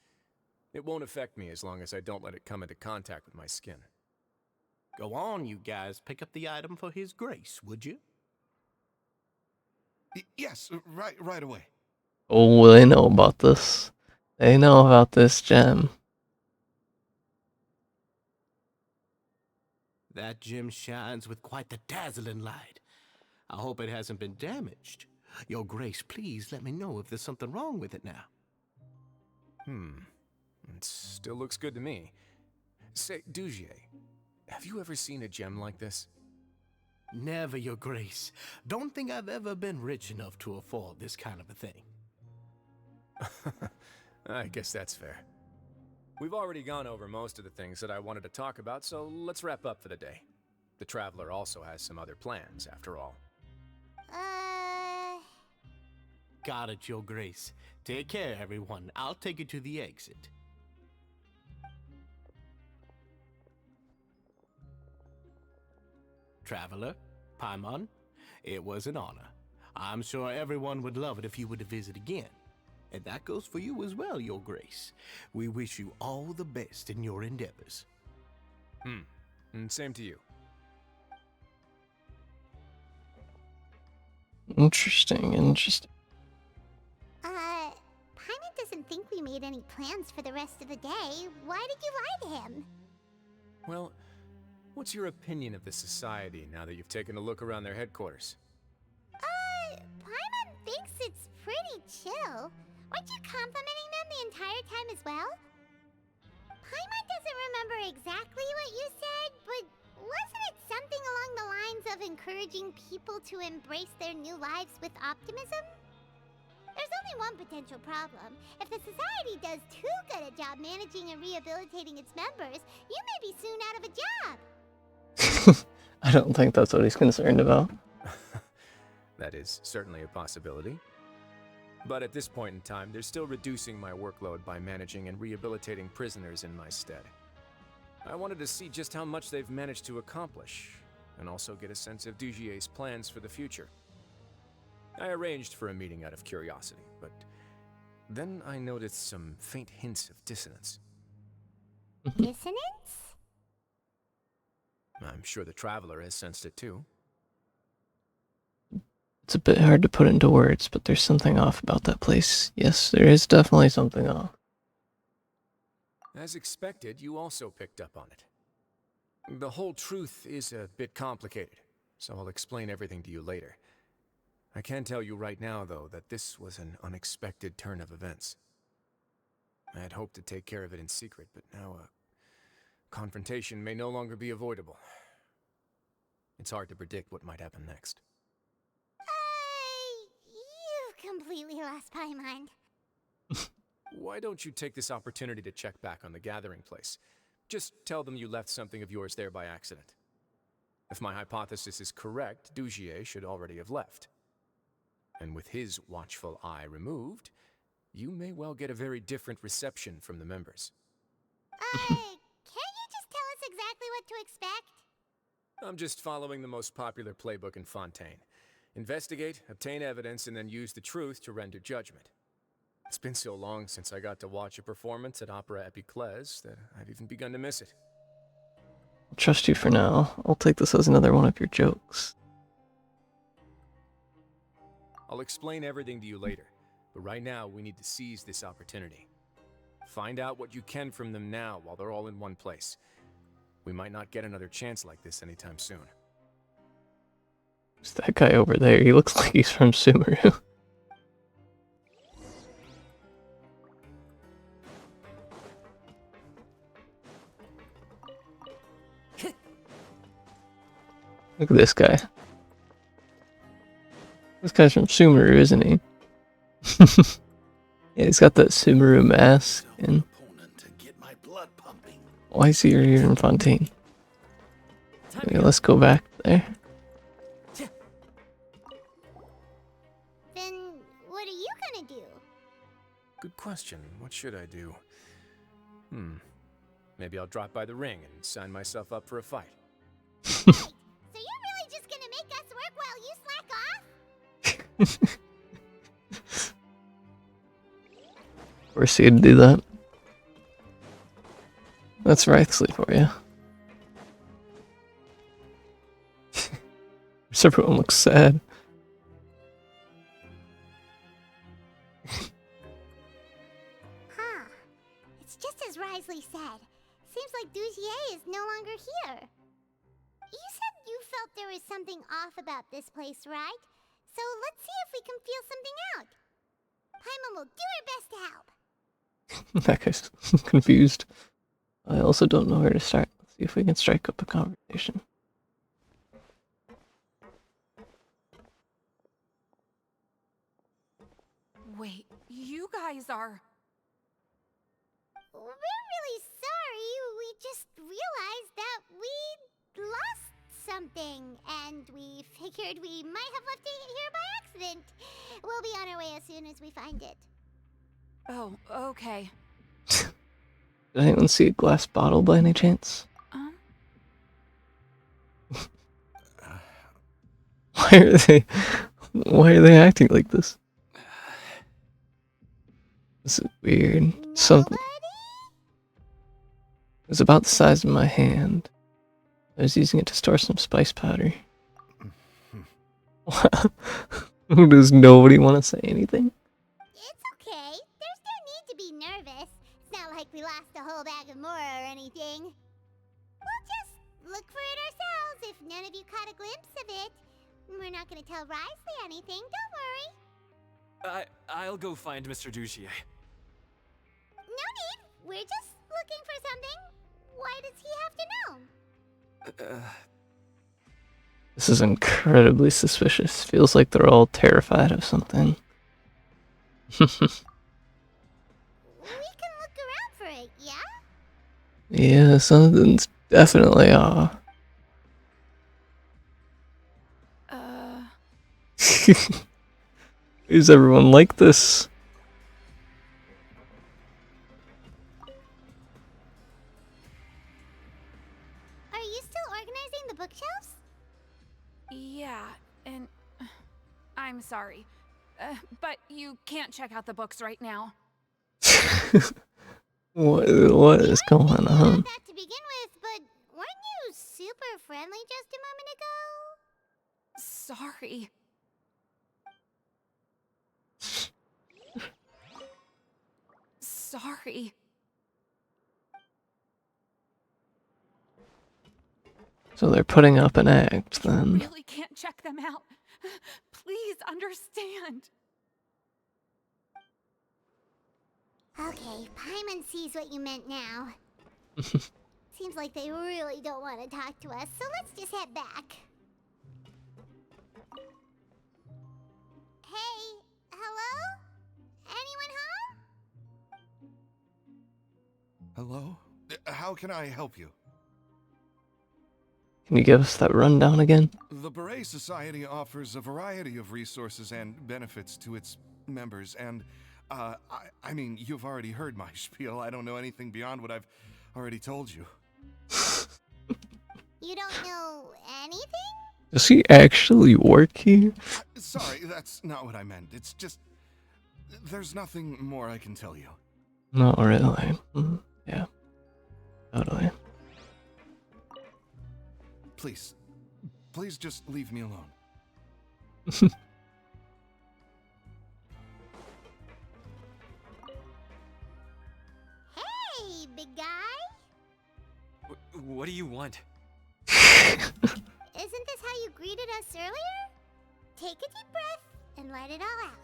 It won't affect me as long as I don't let it come into contact with my skin. Go on, you guys. Pick up the item for His Grace, would you? Yes, right away. Oh, they know about this. They know about this gem. That gem shines with quite the dazzling light. I hope it hasn't been damaged. Your Grace, please let me know if there's something wrong with it now. It still looks good to me. Say, Dugier, have you ever seen a gem like this? Never, Your Grace. Don't think I've ever been rich enough to afford this kind of a thing. I guess that's fair. We've already gone over most of the things that I wanted to talk about, so let's wrap up for the day. The Traveler also has some other plans, after all. Got it, Your Grace. Take care, everyone. I'll take you to the exit. Traveler, Paimon, it was an honor. I'm sure everyone would love it if you were to visit again. And that goes for you as well, Your Grace. We wish you all the best in your endeavors. And same to you. Interesting. Paimon doesn't think we made any plans for the rest of the day. Why did you lie to him? Well, what's your opinion of the society now that you've taken a look around their headquarters? Paimon thinks it's pretty chill. Weren't you complimenting them the entire time as well? Paimon doesn't remember exactly what you said, but wasn't it something along the lines of encouraging people to embrace their new lives with optimism? There's only one potential problem. If the society does too good a job managing and rehabilitating its members, you may be soon out of a job. I don't think that's what he's concerned about. That is certainly a possibility. But at this point in time, they're still reducing my workload by managing and rehabilitating prisoners in my stead. I wanted to see just how much they've managed to accomplish, and also get a sense of Dugier's plans for the future. I arranged for a meeting out of curiosity, but then I noticed some faint hints of dissonance. Dissonance? I'm sure the Traveler has sensed it too. It's a bit hard to put into words, but there's something off about that place. Yes, there is definitely something off. As expected, you also picked up on it. The whole truth is a bit complicated, so I'll explain everything to you later. I can tell you right now, though, that this was an unexpected turn of events. I had hoped to take care of it in secret, but now a confrontation may no longer be avoidable. It's hard to predict what might happen next. You completely lost my mind. Why don't you take this opportunity to check back on the gathering place? Just tell them you left something of yours there by accident. If my hypothesis is correct, Dugier should already have left. And with his watchful eye removed, you may well get a very different reception from the members. Can't you just tell us exactly what to expect? I'm just following the most popular playbook in Fontaine. Investigate, obtain evidence, and then use the truth to render judgment. It's been so long since I got to watch a performance at Opera Epiclese that I've even begun to miss it. I'll trust you for now. I'll take this as another one of your jokes. I'll explain everything to you later, but right now we need to seize this opportunity. Find out what you can from them now while they're all in one place. We might not get another chance like this anytime soon. Who's that guy over there? He looks like he's from Sumeru. Look at this guy. This guy's from Sumeru, isn't he? Yeah, he's got that Sumeru mask. And why is he here in Fontaine? Okay, let's go back there. Then what are you gonna do? Good question. What should I do? Maybe I'll drop by the ring and sign myself up for a fight. So you're really just gonna make us work while you slack off? Force you to do that. That's Wriothesley for you. Everyone looks sad. It's just as Wriothesley said. Seems like Dugier is no longer here. You said you felt there was something off about this place, right? So let's see if we can feel something out. Paimon will do her best to help. That guy's confused. I also don't know where to start. Let's see if we can strike up a conversation. Wait, you guys are... We're really sorry. We just realized that we lost something, and we figured we might have left it here by accident. We'll be on our way as soon as we find it. Oh, okay. Did anyone see a glass bottle by any chance? Why are they acting like this? This is weird. Something. It was about the size of my hand. I was using it to store some spice powder. Does nobody want to say anything? It's okay. There's no need to be nervous. It's not like we lost a whole bag of Mora or anything. We'll just look for it ourselves if none of you caught a glimpse of it. We're not going to tell Wriothesley anything, don't worry. I'll go find Mr. Dugier. No need. We're just looking for something. Why does he have to know? This is incredibly suspicious. Feels like they're all terrified of something. We can look around for it, yeah? Yeah, something's definitely off. Is everyone like this? Are you still organizing the bookshelves? Yeah, and... I'm sorry. But you can't check out the books right now. What is going on? That to begin with, but weren't you super friendly just a moment ago? Sorry. Sorry. So they're putting up an act then. Really can't check them out. Please understand. Okay, Paimon sees what you meant now. Seems like they really don't want to talk to us, so let's just head back. Hello? How can I help you? Can you give us that rundown again? The Beret Society offers a variety of resources and benefits to its members, and, I mean, you've already heard my spiel. I don't know anything beyond what I've already told you. You don't know anything? Does he actually work here? Sorry, that's not what I meant. It's just... there's nothing more I can tell you. Not really. Yeah. Totally. Please. Please just leave me alone. Hey, big guy. What do you want? Isn't this how you greeted us earlier? Take a deep breath and let it all out.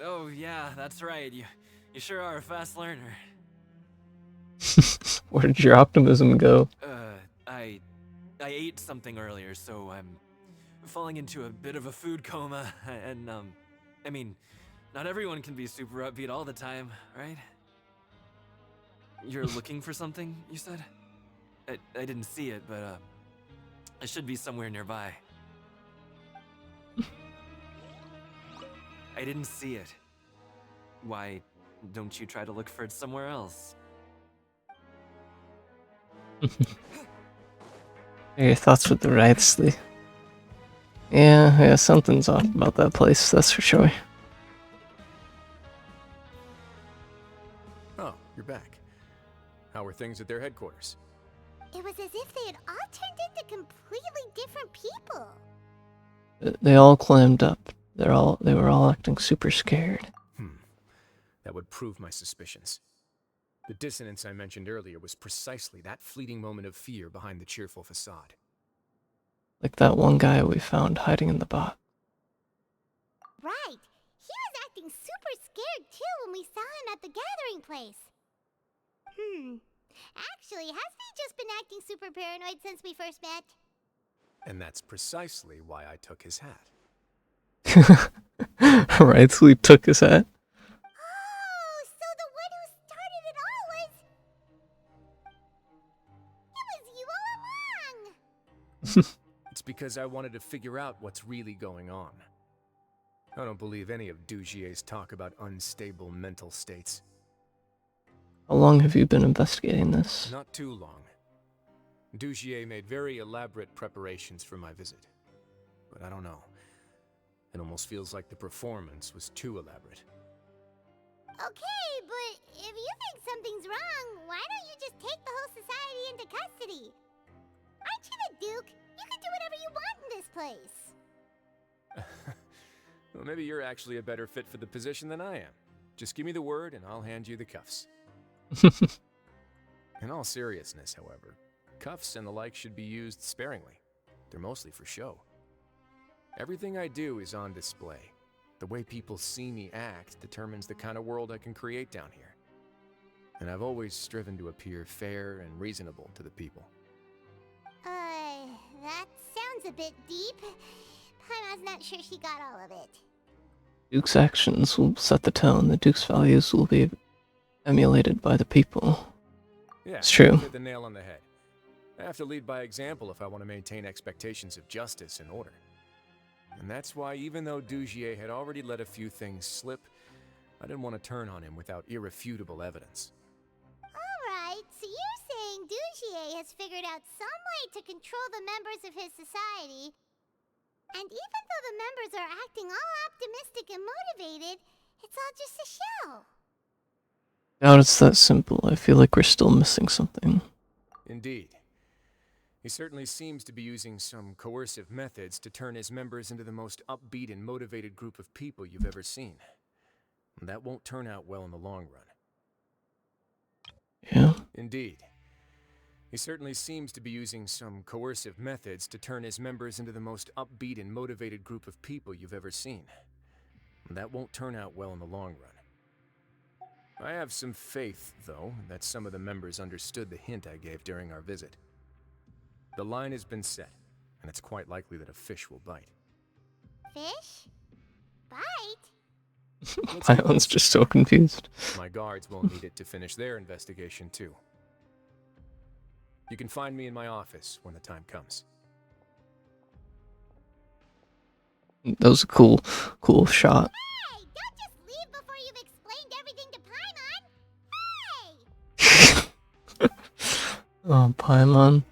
Oh yeah, that's right. You sure are a fast learner. Where did your optimism go? I ate something earlier, so I'm falling into a bit of a food coma, and I mean, not everyone can be super upbeat all the time, right? You're looking for something, you said? I didn't see it, but it should be somewhere nearby. I didn't see it. Why don't you try to look for it somewhere else? Your thoughts with the Wriothesley? Yeah, something's off about that place, that's for sure. Oh, you're back. How are things at their headquarters? It was as if they had all turned into completely different people. They all clammed up. They were all acting super scared. That would prove my suspicions. The dissonance I mentioned earlier was precisely that fleeting moment of fear behind the cheerful facade. Like that one guy we found hiding in the box. Right. He was acting super scared too when we saw him at the gathering place. Actually, hasn't he just been acting super paranoid since we first met? And that's precisely why I took his hat. Wriothesley took his hat. Oh, so the one who started it all was... It was you all along! It's because I wanted to figure out what's really going on. I don't believe any of Dugier's talk about unstable mental states. How long have you been investigating this? Not too long. Dugier made very elaborate preparations for my visit. But I don't know. It almost feels like the performance was too elaborate. Okay, but if you think something's wrong, why don't you just take the whole society into custody? Aren't you the Duke? You can do whatever you want in this place. Well, maybe you're actually a better fit for the position than I am. Just give me the word and I'll hand you the cuffs. In all seriousness, however, cuffs and the like should be used sparingly. They're mostly for show. Everything I do is on display. The way people see me act determines the kind of world I can create down here. And I've always striven to appear fair and reasonable to the people. That sounds a bit deep. Paimon's not sure she got all of it. Duke's actions will set the tone. The Duke's values will be emulated by the people. Yeah, It's true. you hit the nail on the head. I have to lead by example if I want to maintain expectations of justice and order. And that's why, even though Dugier had already let a few things slip, I didn't want to turn on him without irrefutable evidence. Alright, so you're saying Dugier has figured out some way to control the members of his society, and even though the members are acting all optimistic and motivated, it's all just a show. Doubt it's that simple. I feel like we're still missing something. Indeed. He certainly seems to be using some coercive methods to turn his members into the most upbeat and motivated group of people you've ever seen. And that won't turn out well in the long run. Yeah? Indeed. He certainly seems to be using some coercive methods to turn his members into the most upbeat and motivated group of people you've ever seen. And that won't turn out well in the long run. I have some faith, though, that some of the members understood the hint I gave during our visit. The line has been set, and it's quite likely that a fish will bite. Fish? Bite? Let's get Pylon's this just so confused. My guards will need it to finish their investigation, too. You can find me in my office when the time comes. That was a cool shot. Hey, don't just leave before you've explained everything to Paimon! Hey! Oh, Paimon.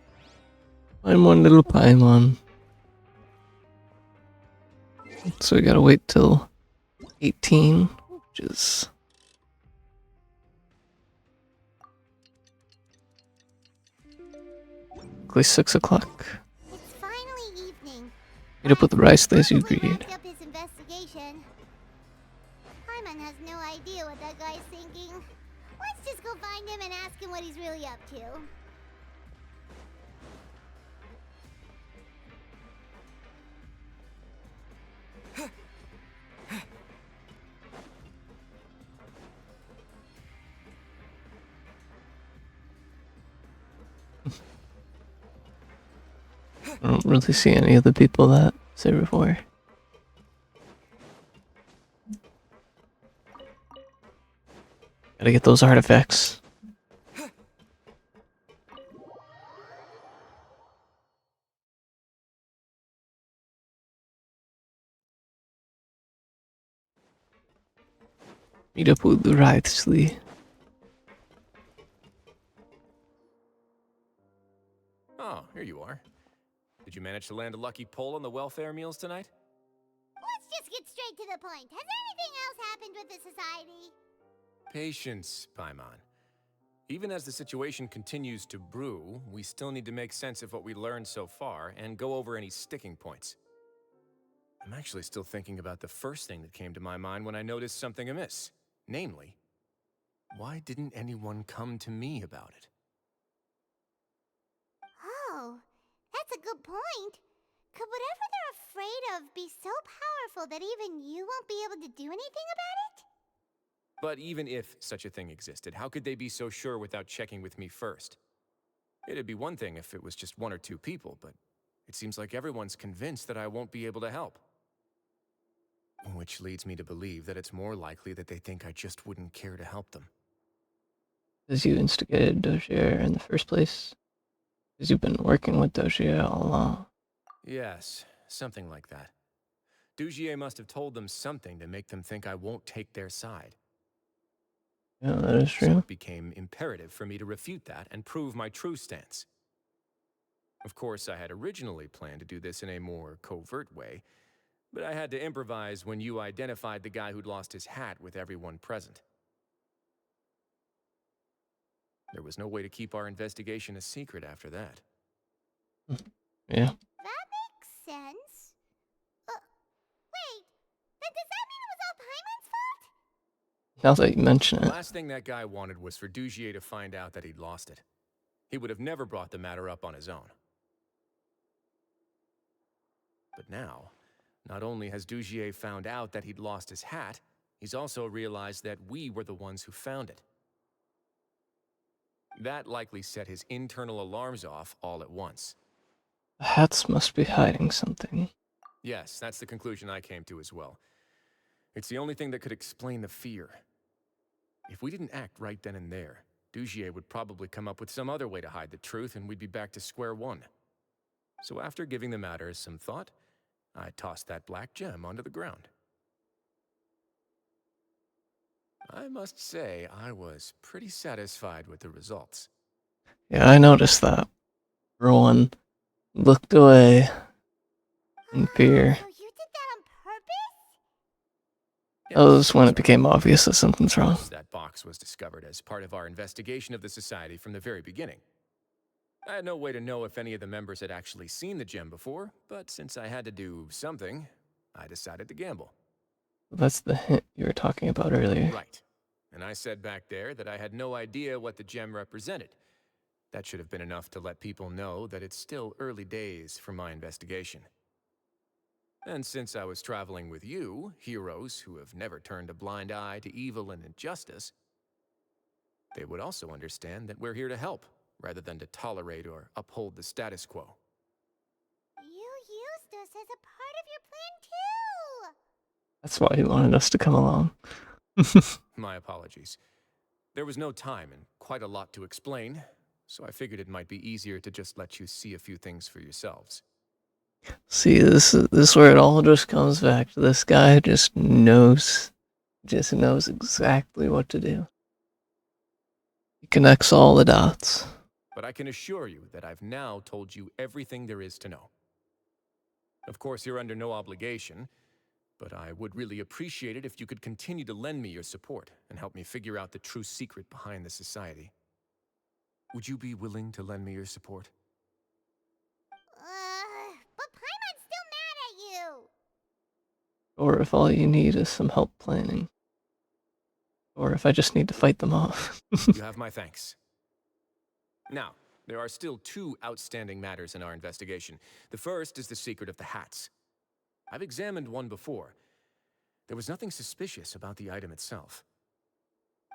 Paimon, little Paimon. So we gotta wait till 18, which is... At least 6 o'clock. It's finally evening. Meet up with Wriothesley as you Probably agreed. wrapped up his investigation. Paimon has no idea what that guy's thinking. Let's just go find him and ask him what he's really up to. I don't really see any of the people that say before. Gotta get those artifacts. Meet up with Wriothesley. Oh, here you are. Did you manage to land a lucky pull on the welfare meals tonight? Let's just get straight to the point. Has anything else happened with the society? Patience, Paimon. Even as the situation continues to brew, we still need to make sense of what we learned so far and go over any sticking points. I'm actually still thinking about the first thing that came to my mind when I noticed something amiss. Namely, why didn't anyone come to me about it? Oh, that's a good point. Could whatever they're afraid of be so powerful that even you won't be able to do anything about it? But even if such a thing existed, how could they be so sure without checking with me first? It'd be one thing if it was just one or two people, but it seems like everyone's convinced that I won't be able to help. Which leads me to believe that it's more likely that they think I just wouldn't care to help them. Because you instigated Dozier in the first place? Because you've been working with Dozier all along. Yes, something like that. Dugier must have told them something to make them think I won't take their side. Yeah, that is So true. it became imperative for me to refute that and prove my true stance. Of course, I had originally planned to do this in a more covert way, but I had to improvise when you identified the guy who'd lost his hat with everyone present. There was no way to keep our investigation a secret after that. Yeah. That makes sense. Wait, then does that mean it was all Paimon's fault? Now that you mention The it. last thing that guy wanted was for Dugier to find out that he'd lost it. He would have never brought the matter up on his own. But now, not only has Dugier found out that he'd lost his hat, he's also realized that we were the ones who found it. That likely set his internal alarms off all at once. The hats must be hiding something. Yes, that's the conclusion I came to as well. It's the only thing that could explain the fear. If we didn't act right then and there, Dugier would probably come up with some other way to hide the truth and we'd be back to square one. So after giving the matter some thought, I tossed that black gem onto the ground. I must say, I was pretty satisfied with the results. Yeah, I noticed that. Rowan looked away in fear. So you did that on purpose? That was when it became obvious that something's wrong. That box was discovered as part of our investigation of the society from the very beginning. I had no way to know if any of the members had actually seen the gem before, but since I had to do something, I decided to gamble. That's the hint you were talking about earlier. Right. And I said back there that I had no idea what the gem represented. That should have been enough to let people know that it's still early days for my investigation. And since I was traveling with you, heroes who have never turned a blind eye to evil and injustice, they would also understand that we're here to help, rather than to tolerate or uphold the status quo. You used us as a part of your plan too! That's why he wanted us to come along. My apologies. There was no time and quite a lot to explain, so I figured it might be easier to just let you see a few things for yourselves. See, this is where it all just comes back to this guy just knows exactly what to do. He connects all the dots. But I can assure you that I've now told you everything there is to know. Of course, you're under no obligation, but I would really appreciate it if you could continue to lend me your support and help me figure out the true secret behind the society. Would you be willing to lend me your support? But Paimon's still mad at you! Or if all you need is some help planning. Or if I just need to fight them off. You have my thanks. Now, there are still two outstanding matters in our investigation. The first is the secret of the hats. I've examined one before. There was nothing suspicious about the item itself.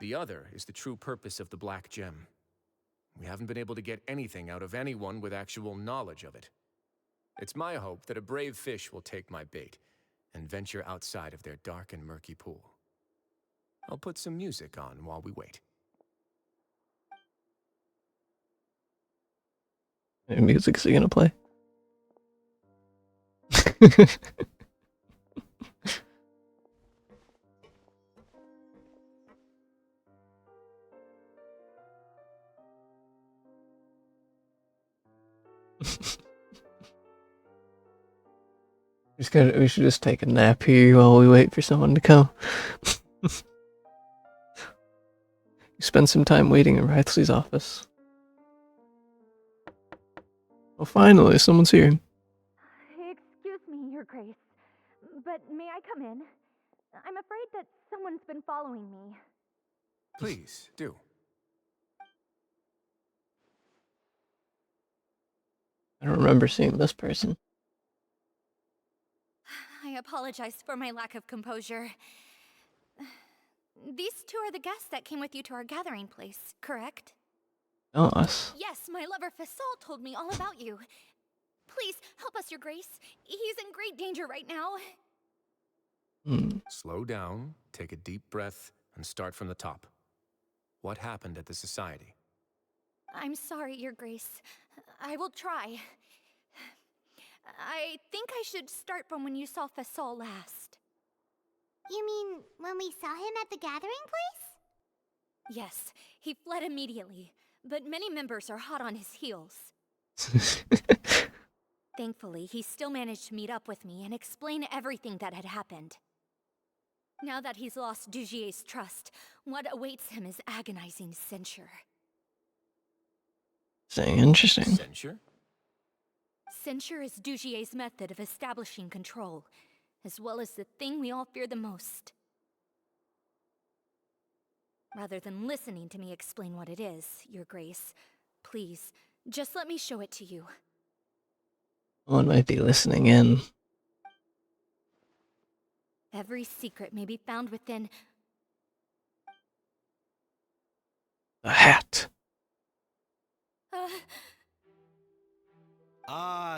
The other is the true purpose of the black gem. We haven't been able to get anything out of anyone with actual knowledge of it. It's my hope that a brave fish will take my bait and venture outside of their dark and murky pool. I'll put some music on while we wait. What music is he gonna play? We should just take a nap here while we wait for someone to come. You spend some time waiting in Wriothesley's office. Well, finally, someone's here. Excuse me, Your Grace, but may I come in? I'm afraid that someone's been following me. Please, do. I don't remember seeing this person. I apologize for my lack of composure. These two are the guests that came with you to our gathering place, correct? Us. Yes, my lover Fasol told me all about you. Please, help us, Your Grace. He's in great danger right now. Slow down, take a deep breath, and start from the top. What happened at the society? I'm sorry, Your Grace. I will try. I think I should start from when you saw Fasol last. You mean when we saw him at the gathering place? Yes, he fled immediately, but many members are hot on his heels. Thankfully, he still managed to meet up with me and explain everything that had happened. Now that he's lost Dugier's trust, what awaits him is agonizing censure. Interesting. Censure? Censure is Dugier's method of establishing control, as well as the thing we all fear the most. Rather than listening to me explain what it is, Your Grace, please, just let me show it to you. Someone might be listening in. Every secret may be found within... A hat.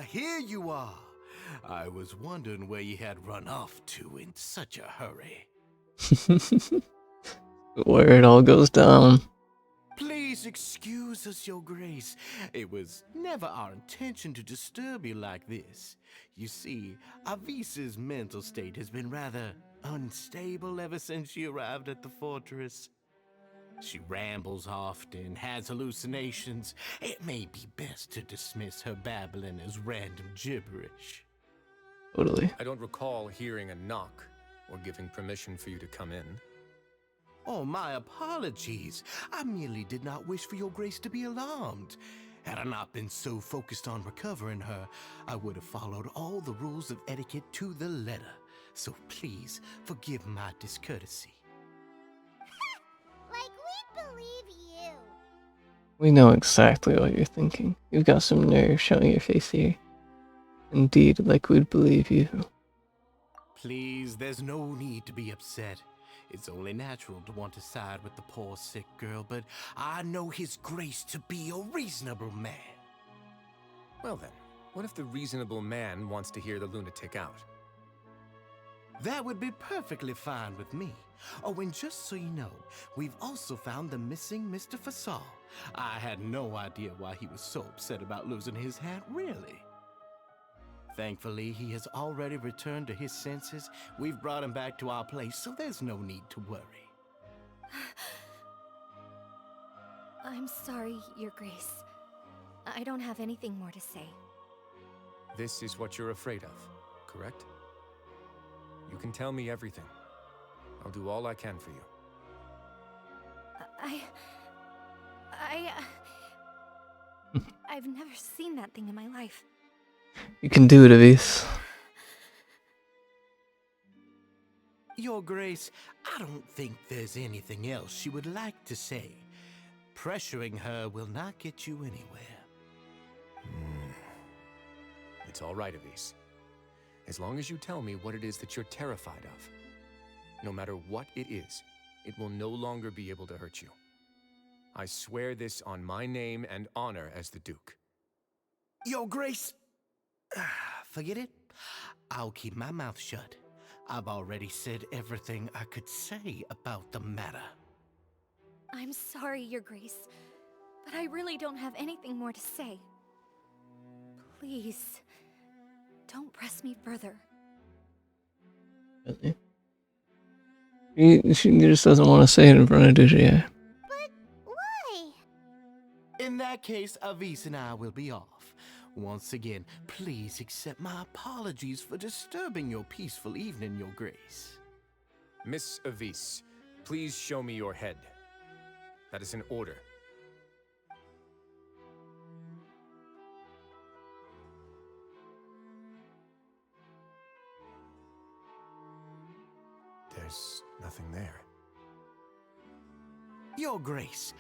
Here you are. I was wondering where you had run off to in such a hurry. Where it all goes down. Please excuse us, Your Grace. It was never our intention to disturb you like this. You see, Avisa's mental state has been rather unstable ever since she arrived at the fortress. She rambles often, has hallucinations. It may be best to dismiss her babbling as random gibberish. Totally. I don't recall hearing a knock or giving permission for you to come in. Oh, my apologies. I merely did not wish for Your Grace to be alarmed. Had I not been so focused on recovering her, I would have followed all the rules of etiquette to the letter. So please, forgive my discourtesy. Like we believe you. We know exactly what you're thinking. You've got some nerve showing your face here. Indeed, like we'd believe you. Please, there's no need to be upset. It's only natural to want to side with the poor sick girl, but I know His Grace to be a reasonable man. Well then, what if the reasonable man wants to hear the lunatic out? That would be perfectly fine with me. Oh, and just so you know, we've also found the missing Mr. Fasal. I had no idea why he was so upset about losing his hat, really. Thankfully, he has already returned to his senses. We've brought him back to our place, so there's no need to worry. I'm sorry, Your Grace. I don't have anything more to say. This is what you're afraid of, correct? You can tell me everything. I'll do all I can for you. I've never seen that thing in my life. You can do it, Avis. Your Grace, I don't think there's anything else she would like to say. Pressuring her will not get you anywhere. It's all right, Avis. As long as you tell me what it is that you're terrified of. No matter what it is, it will no longer be able to hurt you. I swear this on my name and honor as the Duke. Your Grace, forget it. I'll keep my mouth shut. I've already said everything I could say about the matter. I'm sorry, Your Grace, but I really don't have anything more to say. Please, don't press me further. Really? She just doesn't want to say it in front of Dugier. But why? In that case, Avis and I will be off. Once again, please accept my apologies for disturbing your peaceful evening, Your Grace. Miss Avis, please show me your head. That is an order. There's nothing there. Your Grace,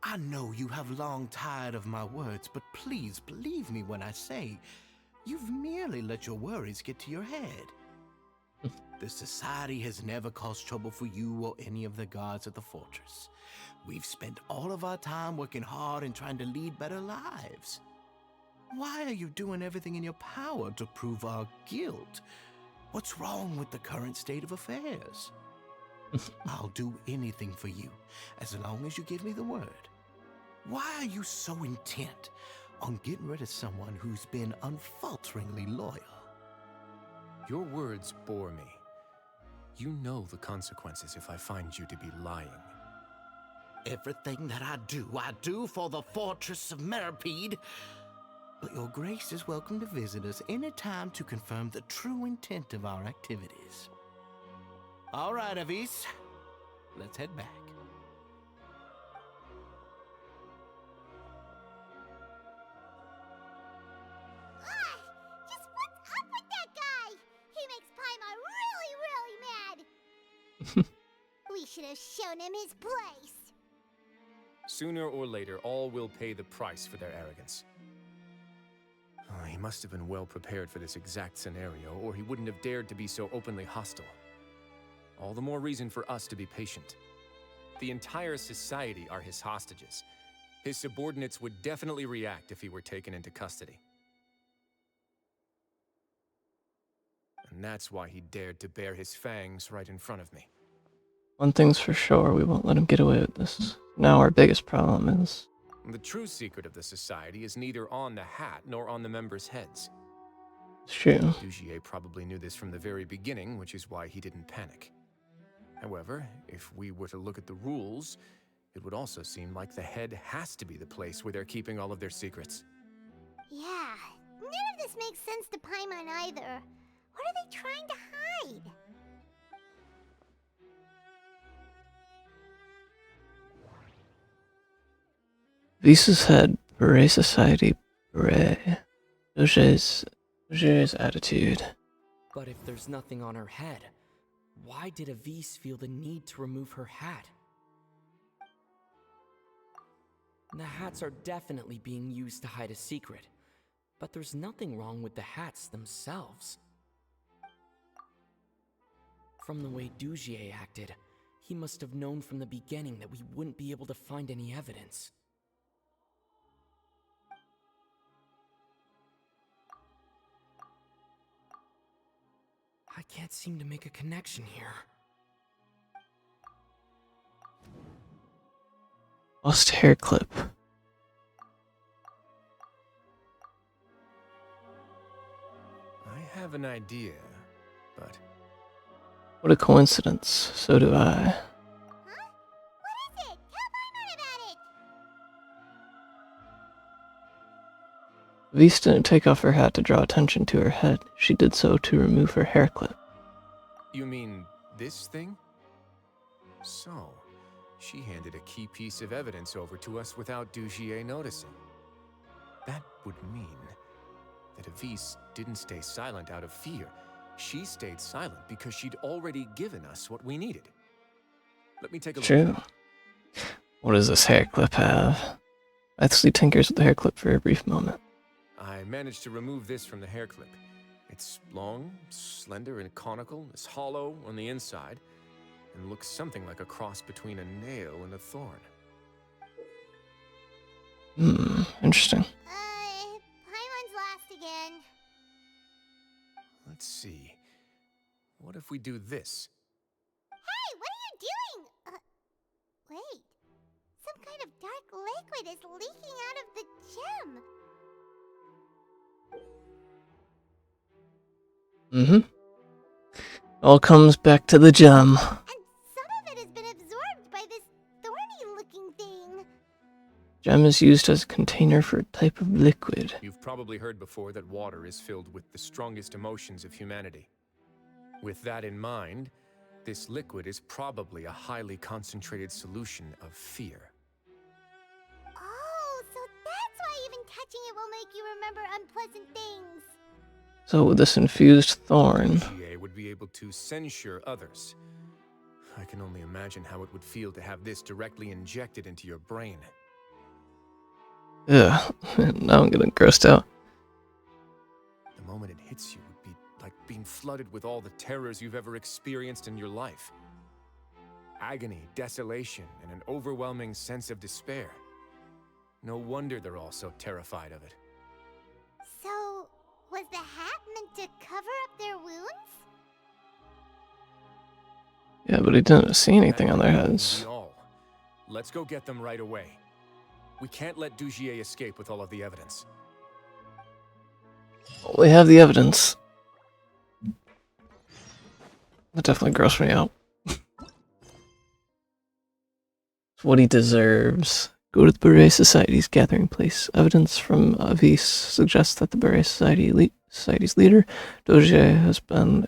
I know you have long tired of my words, but please believe me when I say you've merely let your worries get to your head. The Society has never caused trouble for you or any of the guards at the fortress. We've spent all of our time working hard and trying to lead better lives. Why are you doing everything in your power to prove our guilt? What's wrong with the current state of affairs? I'll do anything for you, as long as you give me the word. Why are you so intent on getting rid of someone who's been unfalteringly loyal? Your words bore me. You know the consequences if I find you to be lying. Everything that I do for the Fortress of Meripede. But Your Grace is welcome to visit us any time to confirm the true intent of our activities. All right, Avis. Let's head back. Just what's up with that guy? He makes Paimon really, really mad. We should have shown him his place. Sooner or later, all will pay the price for their arrogance. Oh, he must have been well prepared for this exact scenario, or he wouldn't have dared to be so openly hostile. All the more reason for us to be patient. The entire society are his hostages. His subordinates would definitely react if he were taken into custody. And that's why he dared to bare his fangs right in front of me. One thing's for sure, we won't let him get away with this. Now our biggest problem is... The true secret of the society is neither on the hat nor on the members' heads. It's true. Dugier probably knew this from the very beginning, which is why he didn't panic. However, if we were to look at the rules, it would also seem like the head has to be the place where they're keeping all of their secrets. Yeah, none of this makes sense to Paimon either. What are they trying to hide? Visa's head, Beret Society, Beret. Dugier's attitude. But if there's nothing on her head, why did Avis feel the need to remove her hat? The hats are definitely being used to hide a secret, but there's nothing wrong with the hats themselves. From the way Dugier acted, he must have known from the beginning that we wouldn't be able to find any evidence. I can't seem to make a connection here. Lost hair clip. I have an idea, but... What a coincidence. So do I. Huh? What is it? Tell Paimon about it! Vise didn't take off her hat to draw attention to her head. She did so to remove her hair clip. You mean this thing? So, she handed a key piece of evidence over to us without Dugier noticing. That would mean that Avise didn't stay silent out of fear. She stayed silent because she'd already given us what we needed. Let me take a look. True. What does this hair clip have? Wriothesley tinkers with the hair clip for a brief moment. I managed to remove this from the hair clip. It's long, slender, and conical. It's hollow on the inside, and looks something like a cross between a nail and a thorn. Interesting. Paimon's lost again. Let's see. What if we do this? Hey, what are you doing? Wait. Some kind of dark liquid is leaking out of the gem. All comes back to the gem. And some of it has been absorbed by this thorny-looking thing. Gem is used as a container for a type of liquid. You've probably heard before that water is filled with the strongest emotions of humanity. With that in mind, this liquid is probably a highly concentrated solution of fear. Oh, so that's why even touching it will make you remember unpleasant things. So with this infused thorn... GA would be able to censure others. I can only imagine how it would feel to have this directly injected into your brain. Ugh, now I'm getting grossed out. The moment it hits you would be like being flooded with all the terrors you've ever experienced in your life. Agony, desolation, and an overwhelming sense of despair. No wonder they're all so terrified of it. So, was the hat meant to cover up their wounds? Yeah, but he didn't see anything on their heads. Let's go get them right away. We can't let Dugier escape with all of the evidence. Well, we have the evidence. That definitely grossed me out. It's what he deserves. Go to the Beret Society's gathering place. Evidence from Avise suggests that the Beret Society's leader, Dugier, has been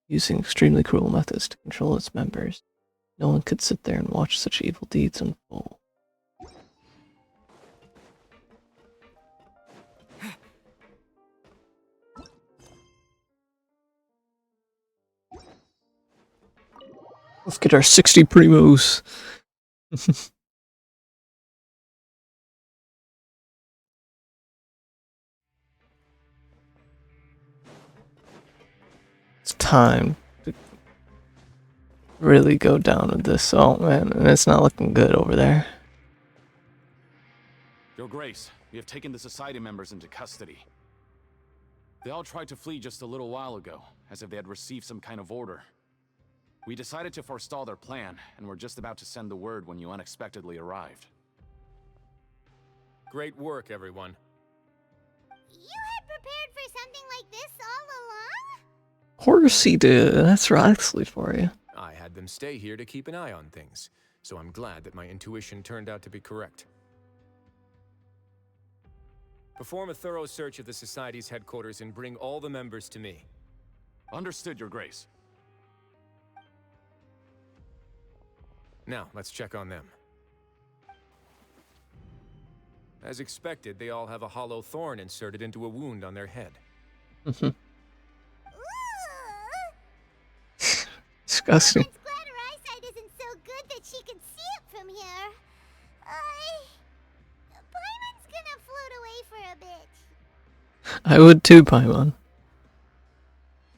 using extremely cruel methods to control its members. No one could sit there and watch such evil deeds unfold. Let's get our 60 primos. It's time to really go down with this. Oh man, and it's not looking good over there. Your Grace, we have taken the Society members into custody. They all tried to flee just a little while ago, as if they had received some kind of order. We decided to forestall their plan, and were just about to send the word when you unexpectedly arrived. Great work, everyone. You had prepared for something like this all along? Of course he did. That's Wriothesley for you. I had them stay here to keep an eye on things, so I'm glad that my intuition turned out to be correct. Perform a thorough search of the Society's headquarters and bring all the members to me. Understood, Your Grace. Now, let's check on them. As expected, they all have a hollow thorn inserted into a wound on their head. Disgusting. I'm glad her eyesight isn't so good that she can see it from here. Paimon's gonna float away for a bit. I would too, Paimon.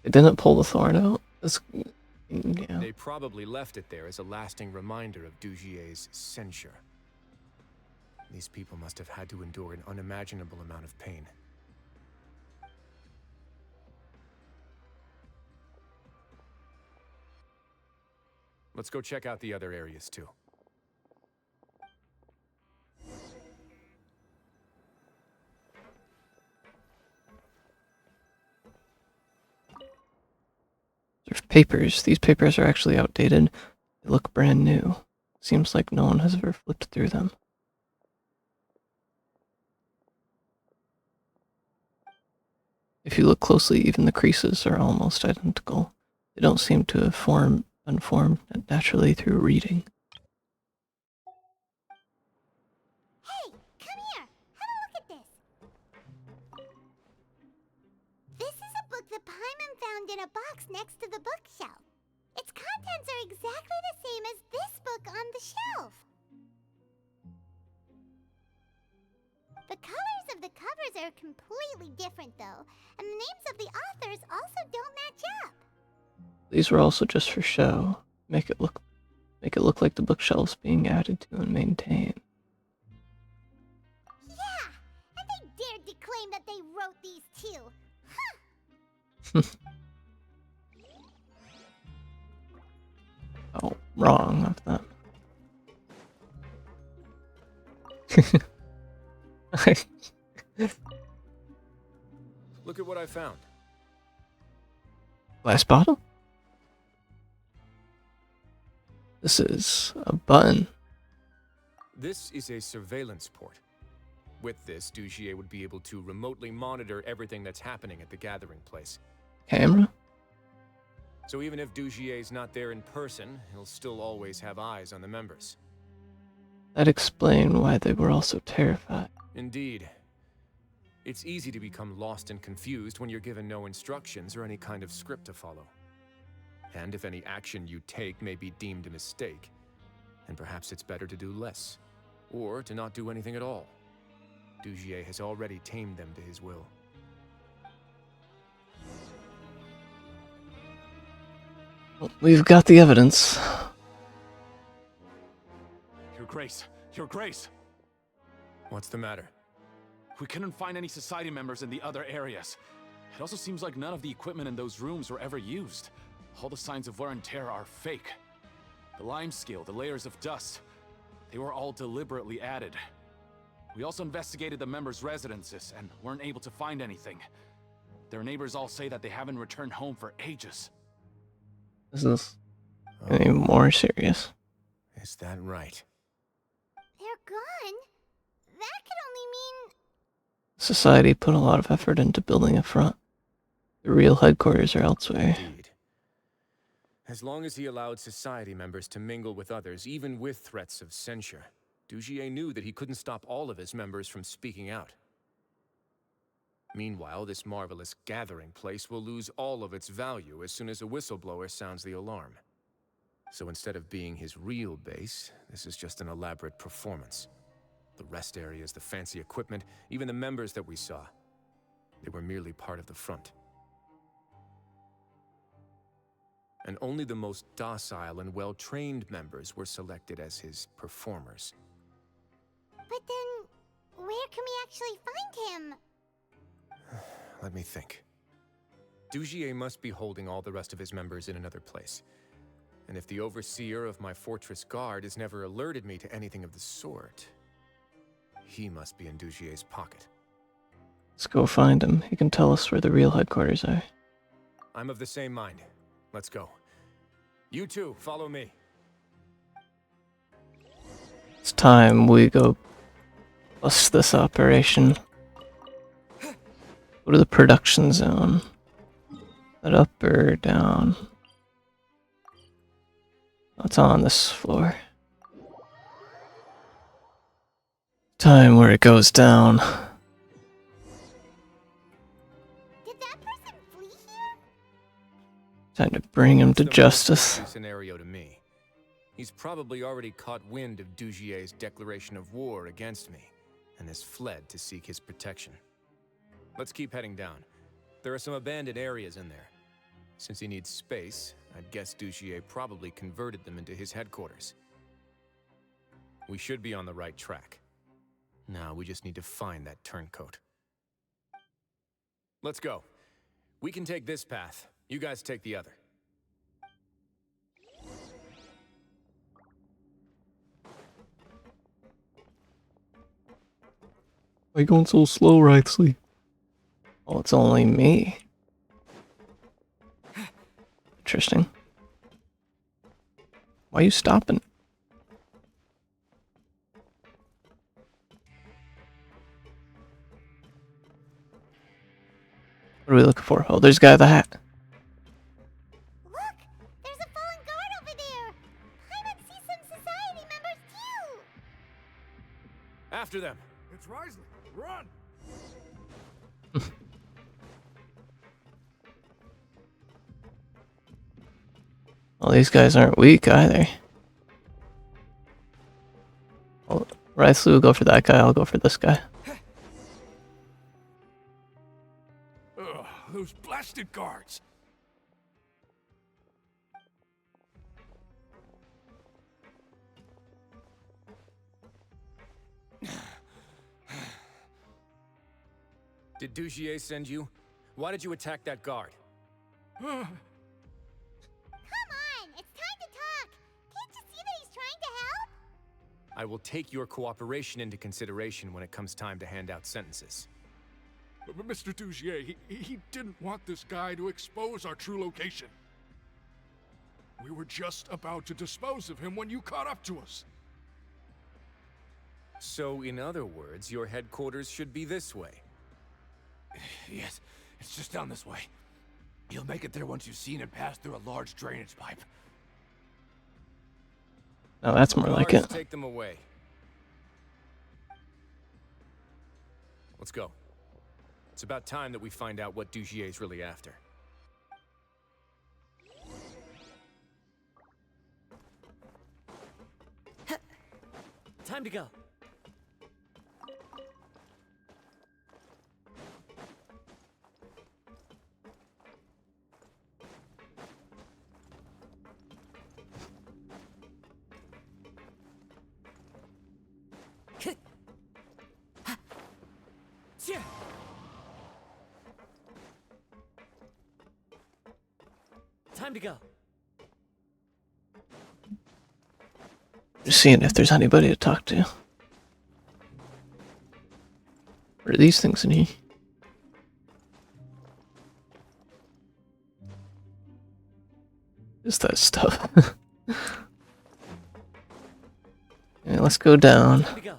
They didn't pull the thorn out. Yeah. They probably left it there as a lasting reminder of Dugier's censure. These people must have had to endure an unimaginable amount of pain. Let's go check out the other areas too. There's papers. These papers are actually outdated. They look brand new. Seems like no one has ever flipped through them. If you look closely, even the creases are almost identical. They don't seem to have been formed naturally through reading. Hey, come here. Have a look at this. This is a book that Paimon found in a box next to the bookshelf. Its contents are exactly the same as this book on the shelf. The colors of the covers are completely different, though, and the names of the authors also don't match up. These were also just for show. Make it look like the bookshelves being added to and maintained. Yeah, and they dared to claim that they wrote these too. Oh, wrong of them. Look at what I found. Glass bottle? This is a button. This is a surveillance port. With this, Dugier would be able to remotely monitor everything that's happening at the gathering place. Camera? So even if Dugier's not there in person, he'll still always have eyes on the members. That explains why they were all so terrified. Indeed. It's easy to become lost and confused when you're given no instructions or any kind of script to follow. And if any action you take may be deemed a mistake, then perhaps it's better to do less, or to not do anything at all. Dugier has already tamed them to his will. Well, we've got the evidence. Your Grace! Your Grace! What's the matter? We couldn't find any Society members in the other areas. It also seems like none of the equipment in those rooms were ever used. All the signs of wear and tear are fake. The lime scale, the layers of dust, they were all deliberately added. We also investigated the members' residences and weren't able to find anything. Their neighbors all say that they haven't returned home for ages. Is this any more serious? Is that right? They're gone? That could only mean... Society put a lot of effort into building a front. The real headquarters are elsewhere. Indeed. As long as he allowed Society members to mingle with others, even with threats of censure, Dugier knew that he couldn't stop all of his members from speaking out. Meanwhile, this marvelous gathering place will lose all of its value as soon as a whistleblower sounds the alarm. So instead of being his real base, this is just an elaborate performance. The rest areas, the fancy equipment, even the members that we saw, they were merely part of the front. And only the most docile and well-trained members were selected as his performers. But then, where can we actually find him? Let me think. Dugier must be holding all the rest of his members in another place. And if the overseer of my fortress guard has never alerted me to anything of the sort, he must be in Dugier's pocket. Let's go find him. He can tell us where the real headquarters are. I'm of the same mind. Let's go. You two, follow me. It's time we go bust this operation. Go to the production zone. That up or down? It's on this floor. Time where it goes down. Did that person flee here? Time to bring him to It's the most justice. likely scenario to me. He's probably already caught wind of Dugier's declaration of war against me, and has fled to seek his protection. Let's keep heading down. There are some abandoned areas in there. Since he needs space, I'd guess Dugier probably converted them into his headquarters. We should be on the right track. Now we just need to find that turncoat. Let's go. We can take this path. You guys take the other. Why you going so slow, Wriothesley? Oh, it's only me. Interesting. Why are you stopping? What are we looking for? Oh, there's a guy with a hat. Look! There's a fallen guard over there! Paimon sees some society members too! After them. It's Wriothesley. Run! Well, these guys aren't weak either. Well, Wriothesley will go for that guy, I'll go for this guy. Ugh, those blasted guards. Did Dugier send you? Why did you attack that guard? Come on! It's time to talk! Can't you see that he's trying to help? I will take your cooperation into consideration when it comes time to hand out sentences. But Mr. Dugier, he didn't want this guy to expose our true location. We were just about to dispose of him when you caught up to us. So, in other words, your headquarters should be this way. Yes, it's just down this way. You'll make it there once you've seen it pass through a large drainage pipe. Oh, that's more like it. Take them away. Let's go. It's about time that we find out what Dugier's really after. Time to go. Time to go. Just seeing if there's anybody to talk to. What are these things in here? Is that stuff? Yeah, let's go down. Time to go.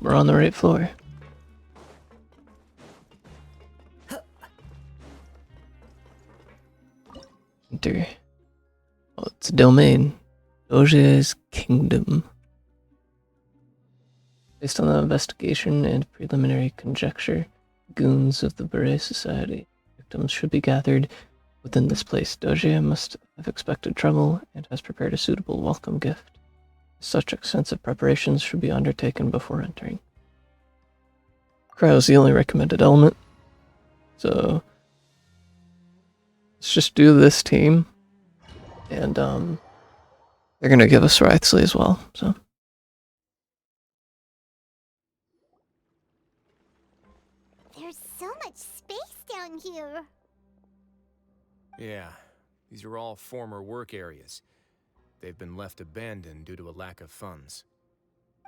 We're on the right floor. Enter. Oh, it's a domain. Dogier's Kingdom. Based on the investigation and preliminary conjecture, goons of the Beret Society, victims should be gathered within this place. Dogier must have expected trouble and has prepared a suitable welcome gift. Such extensive preparations should be undertaken before entering. Cryo is the only recommended element. So let's just do this team. And they're gonna give us Wriothesley as well, so. There's so much space down here. Yeah, these are all former work areas. They've been left abandoned due to a lack of funds.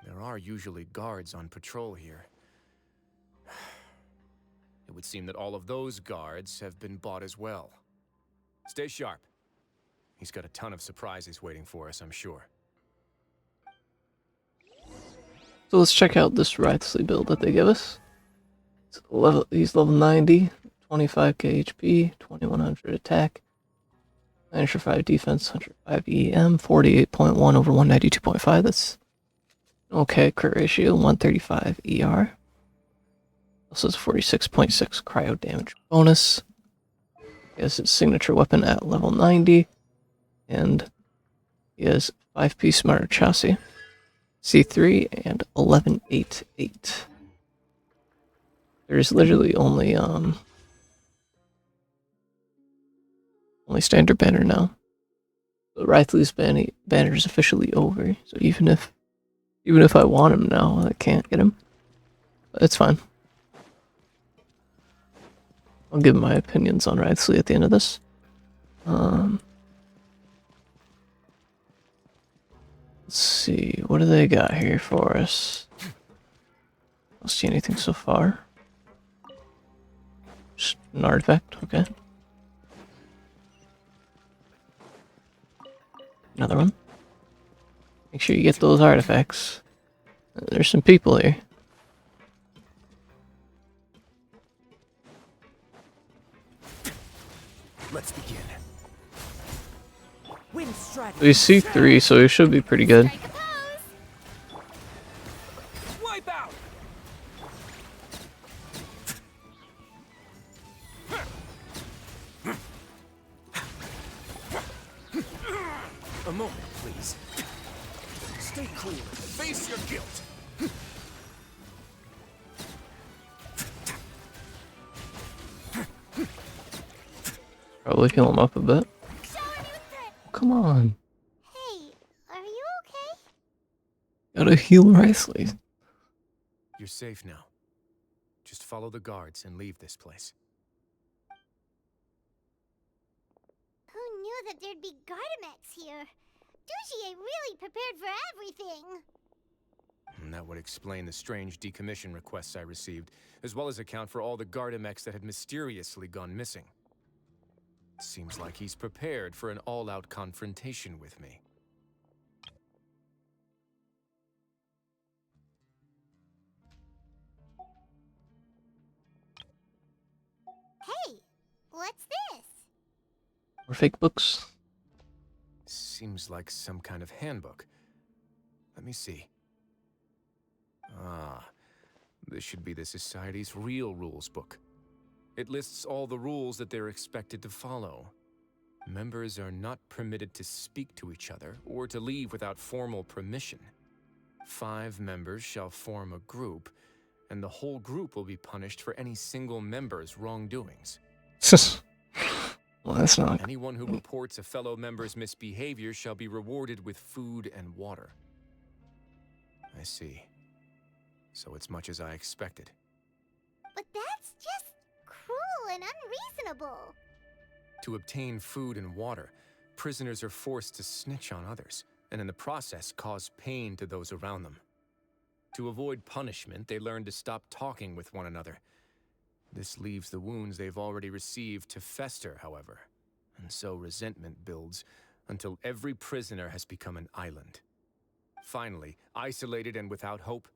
There are usually guards on patrol here. It would seem that all of those guards have been bought as well. Stay sharp. He's got a ton of surprises waiting for us, I'm sure. So let's check out this Wriothesley build that they give us. He's level 90, 25k HP, 2100 attack, 905 defense, 105 EM, 48.1 over 192.5. That's okay. Crit ratio, 135 ER. Also has 46.6 cryo damage bonus. He has his signature weapon at level 90. And he has 5-piece smarter chassis, C3, and 1188. There's literally only standard banner now. So Wriothesley's banner is officially over. So even if Even if I want him now, I can't get him. It's fine. I'll give my opinions on Wriothesley at the end of this. Let's see, what do they got here for us? Don't see anything so far. Just an artifact, okay. Another one. Make sure you get those artifacts. There's some people here. Let's begin. We see 3, so we should be pretty good. Wipe out. A moment, please. Stay cool. Face your guilt. Probably heal him up a bit. Come on. Hey, are you okay? Gotta heal Wriothesley. You're safe now. Just follow the guards and leave this place. Who knew that there'd be Gardamex here? Dujier really prepared for everything. And that would explain the strange decommission requests I received, as well as account for all the Gardamex that had mysteriously gone missing. Seems like he's prepared for an all-out confrontation with me. Hey, what's this? More fake books. Seems like some kind of handbook. Let me see. Ah, this should be the Society's real rules book. It lists all the rules that they're expected to follow. Members are not permitted to speak to each other or to leave without formal permission. 5 members shall form a group, and the whole group will be punished for any single member's wrongdoings. Well, that's not... Anyone who reports a fellow member's misbehavior shall be rewarded with food and water. I see. So it's much as I expected. But that's just cruel and unreasonable. To obtain food and water, prisoners are forced to snitch on others, and in the process cause pain to those around them. To avoid punishment, they learn to stop talking with one another. This leaves the wounds they've already received to fester, however, and so resentment builds until every prisoner has become an island. Finally, isolated and without hope,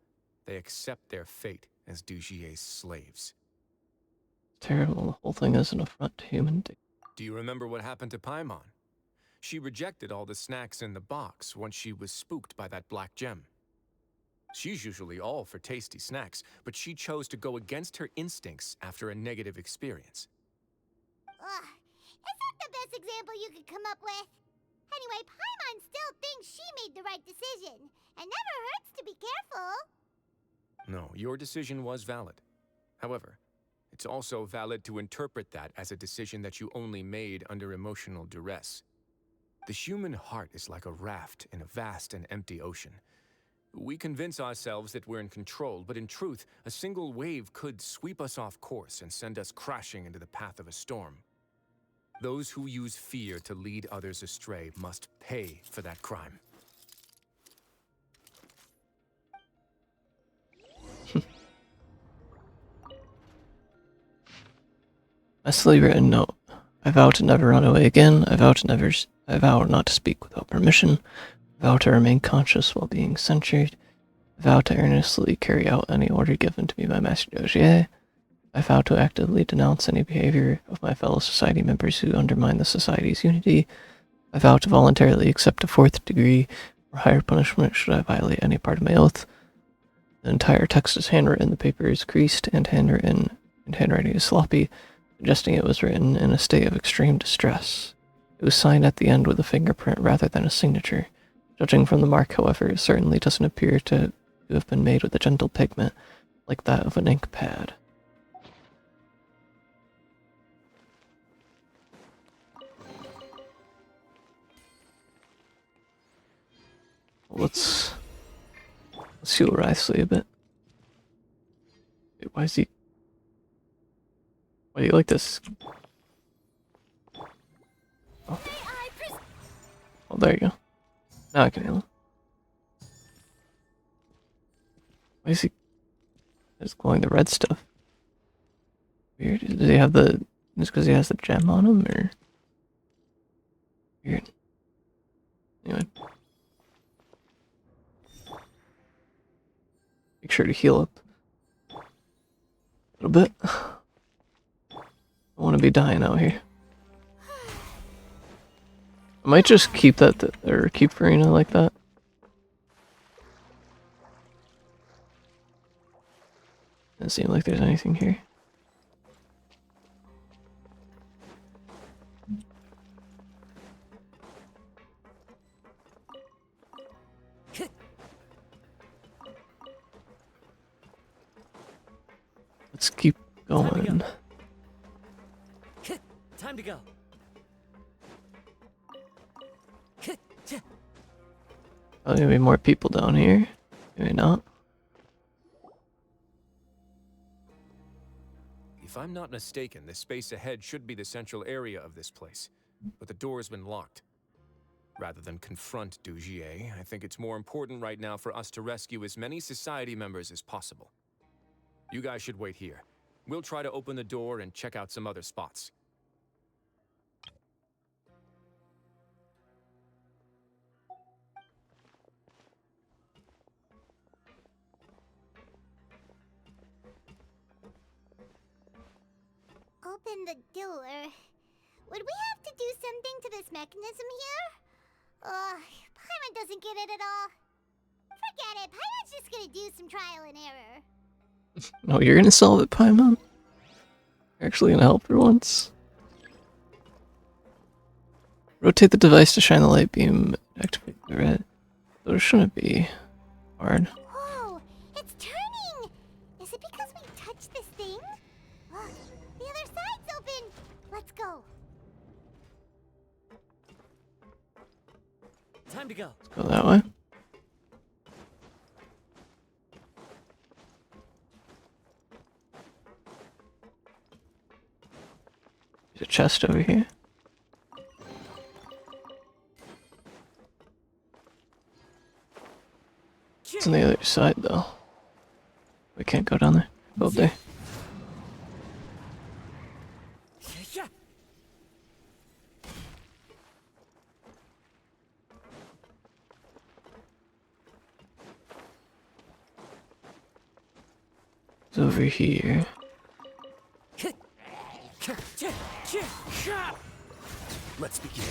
they accept their fate as Dujier's slaves. Terrible. The whole thing is an affront to human dignity. Do you remember what happened to Paimon? She rejected all the snacks in the box once she was spooked by that black gem. She's usually all for tasty snacks, but she chose to go against her instincts after a negative experience. Ugh, is that the best example you could come up with? Anyway, Paimon still thinks she made the right decision, and never hurts to be careful. No, your decision was valid. However, it's also valid to interpret that as a decision that you only made under emotional duress. The human heart is like a raft in a vast and empty ocean. We convince ourselves that we're in control, but in truth, a single wave could sweep us off course and send us crashing into the path of a storm. Those who use fear to lead others astray must pay for that crime. A slowly written note. I vow to never run away again. I vow not to speak without permission. I vow to remain conscious while being censured. I vow to earnestly carry out any order given to me by Master Dujier. I vow to actively denounce any behavior of my fellow society members who undermine the society's unity. I vow to voluntarily accept a 4th degree or higher punishment should I violate any part of my oath. The entire text is handwritten, the paper is creased and handwritten, and handwriting is sloppy, suggesting it was written in a state of extreme distress. It was signed at the end with a fingerprint rather than a signature. Judging from the mark, however, it certainly doesn't appear to have been made with a gentle pigment, like that of an ink pad. Let's Let's heal Wriothesley a bit. Wait, why is he... Why do you like this? Oh. Oh, there you go. Now I can heal him. Why is he... He's glowing the red stuff? Weird. Does he have the... Just because he has the gem on him, or... Weird. Anyway. Make sure to heal up a little bit. I want to be dying out here. I might just keep that, or keep Farina like that. Doesn't seem like there's anything here. Let's keep going. Time to go. Oh, maybe more people down here. Maybe not. If I'm not mistaken, the space ahead should be the central area of this place, but the door has been locked. Rather than confront Dugier, I think it's more important right now for us to rescue as many society members as possible. You guys should wait here. We'll try to open the door and check out some other spots. Open the door. Would we have to do something to this mechanism here? Paimon doesn't get it at all. Forget it, Paimon's just gonna do some trial and error. No, you're gonna solve it, Paimon? You're actually gonna help for once? Rotate the device to shine the light beam, activate the red. Those shouldn't be hard. Whoa, it's turning! Is it because we touched this thing? Look, the other side's open! Let's go. Time to go. Let's go that way. There's a chest over here. It's on the other side, though. We can't go down there. Go up there. It's over here. Let's begin.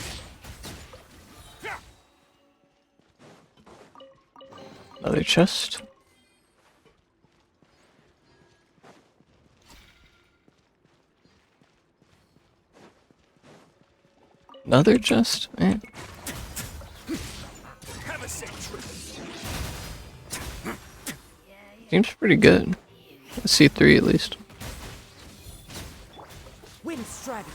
Another chest. Another chest? Man. Have a safe trip. Seems pretty good. C3 at least. Wind strategy.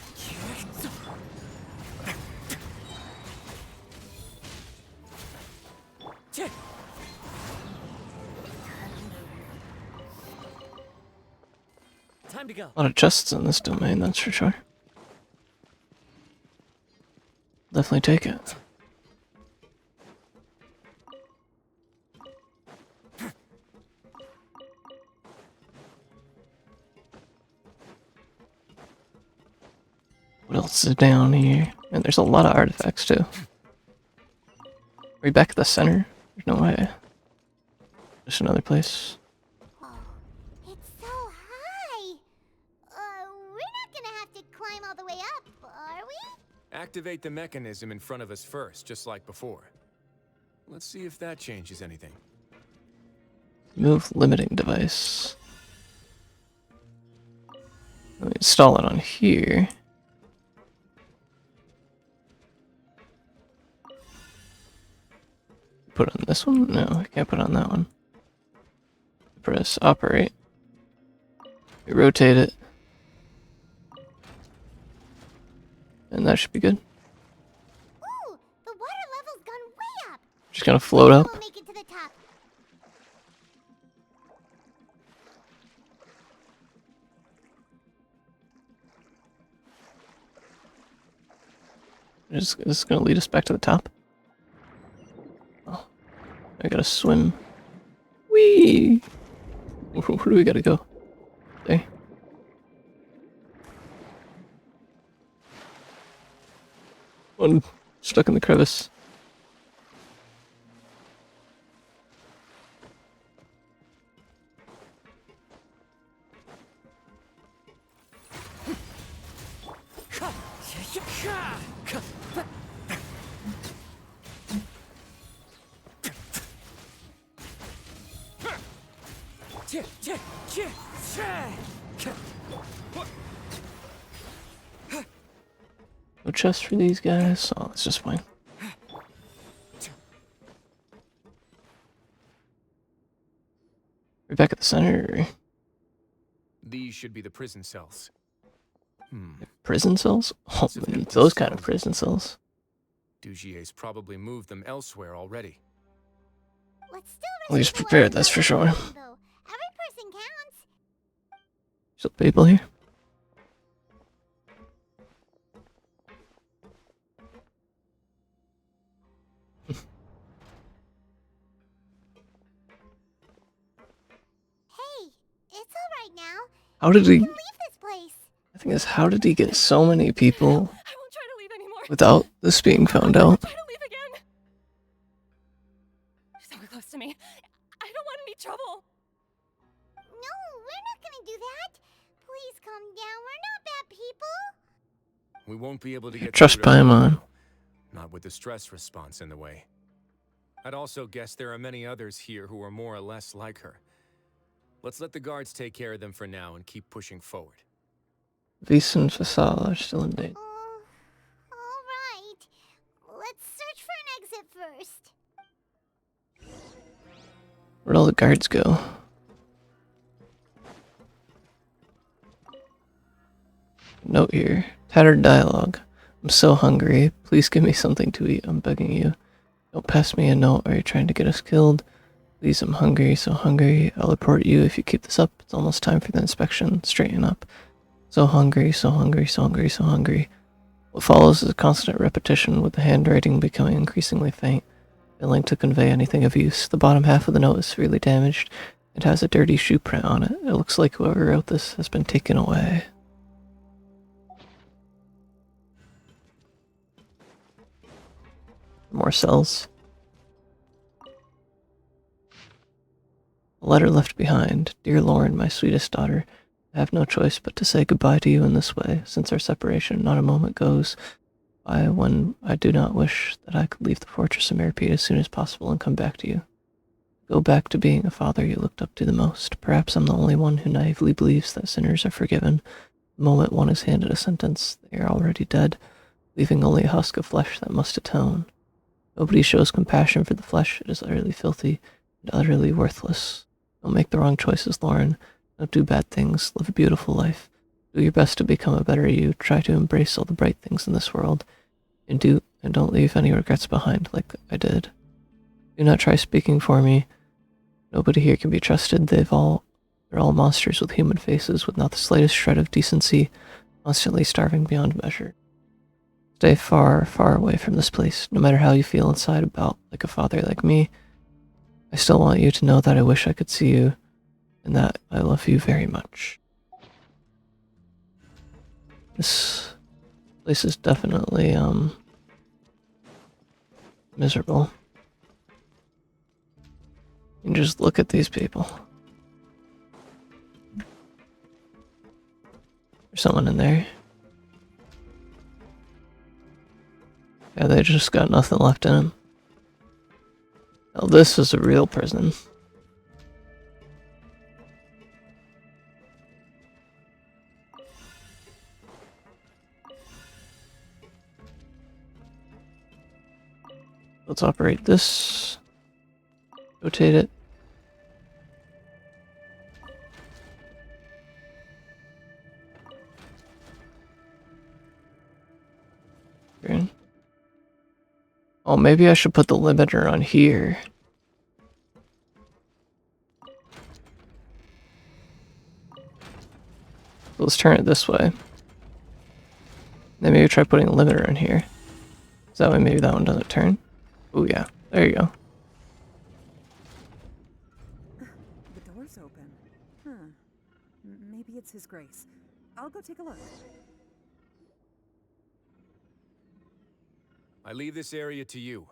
Time to go. A lot of chests in this domain, that's for sure. Definitely take it. What else is down here? And there's a lot of artifacts too. Are we back at the center? There's no way. Just another place. It's so high! We're not gonna have to climb all the way up, are we? Activate the mechanism in front of us first, just like before. Let's see if that changes anything. Move limiting device. Let me install it on here. Put it on this one? No, I can't put it on that one. Press operate. We rotate it. And that should be good. Ooh, the water level's gone way up. Just gonna float up. We'll make it to the top. Is this gonna lead us back to the top? Oh, I gotta swim. Whee! Where do we gotta go? There. One stuck in the crevice. No chest for these guys. Oh, that's just fine. We're back at the center. These should be the prison cells. Prison cells? Oh, we need those kind of prison cells. Dugier's probably moved them elsewhere already. Let's still At least prepared, that's for sure. though. Every person counts. Still people here? Hey, it's alright now. How did We he... can leave this place. I think it's how did he get so many people without this being found out? So close to me. I don't want any trouble. No, we're not gonna do that. Please calm down. We're not bad people. We won't be able to get Trust through to her Paimon. now, not with the stress response in the way. I'd also guess there are many others here who are more or less like her. Let's let the guards take care of them for now and keep pushing forward. Vis and Fasal are still in date. Alright. Let's search for an exit first. Where'd all the guards go? Note here. Tattered dialogue. I'm so hungry. Please give me something to eat. I'm begging you. Don't pass me a note or you're trying to get us killed. Please, I'm hungry, so hungry. I'll report you if you keep this up. It's almost time for the inspection. Straighten up. So hungry, so hungry, so hungry, so hungry. What follows is a constant repetition, with the handwriting becoming increasingly faint, failing to convey anything of use. The bottom half of the note is severely damaged. It has a dirty shoe print on it. It looks like whoever wrote this has been taken away. More cells. A letter left behind. Dear Lauren, my sweetest daughter, I have no choice but to say goodbye to you in this way. Since our separation, not a moment goes by when I do not wish that I could leave the fortress of Mirapede as soon as possible and come back to you. Go back to being a father you looked up to the most. Perhaps I'm the only one who naively believes that sinners are forgiven. The moment one is handed a sentence, they are already dead, leaving only a husk of flesh that must atone. Nobody shows compassion for the flesh. It is utterly filthy and utterly worthless. Don't make the wrong choices, Lauren. Don't do bad things. Live a beautiful life. Do your best to become a better you. Try to embrace all the bright things in this world. And don't leave any regrets behind like I did. Do not try speaking for me. Nobody here can be trusted. They're all monsters with human faces, with not the slightest shred of decency, constantly starving beyond measure. Stay far, far away from this place, no matter how you feel inside about like a father like me. I still want you to know that I wish I could see you, and that I love you very much. This place is definitely, miserable. And just look at these people. There's someone in there. Yeah, they just got nothing left in them. Now this is a real prison. Let's operate this. Rotate it. Green. Oh, maybe I should put the limiter on here. Let's turn it this way. Then maybe try putting a limiter in here. So that way maybe that one doesn't turn. Oh yeah, there you go. The door's open. Huh. Maybe it's His Grace. I'll go take a look. I leave this area to you.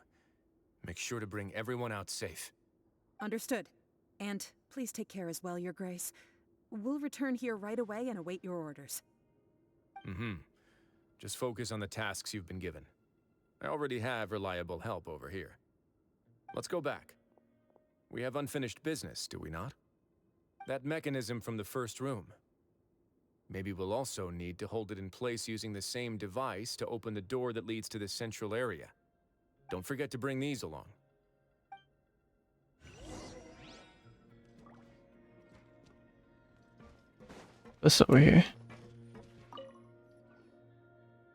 Make sure to bring everyone out safe. Understood. And please take care as well, Your Grace. We'll return here right away and await your orders. Mm-hmm. Just focus on the tasks you've been given. I already have reliable help over here. Let's go back. We have unfinished business, do we not? That mechanism from the first room. Maybe we'll also need to hold it in place using the same device to open the door that leads to the central area. Don't forget to bring these along. What's over here?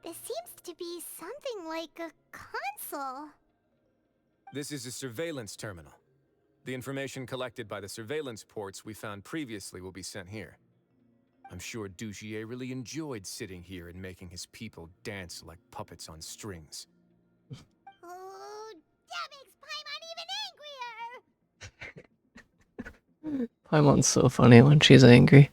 This seems to be something like a console. This is a surveillance terminal. The information collected by the surveillance ports we found previously will be sent here. I'm sure Dugier really enjoyed sitting here and making his people dance like puppets on strings. Oh, that makes Paimon even angrier! Paimon's so funny when she's angry.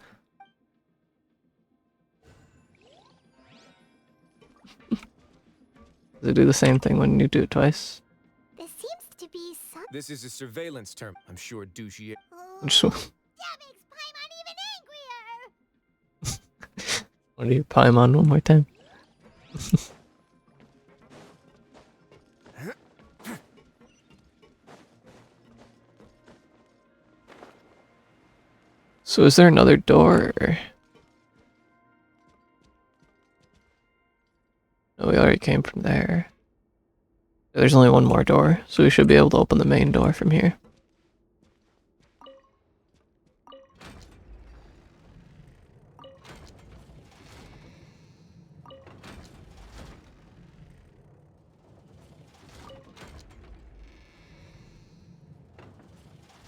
Does it do the same thing when you do it twice? This seems to be some. This is a surveillance term. I'm sure Dugier. That makes Paimon even angrier! What do you Paimon one more time? So is there another door? Or... No, we already came from there. There's only one more door, so we should be able to open the main door from here.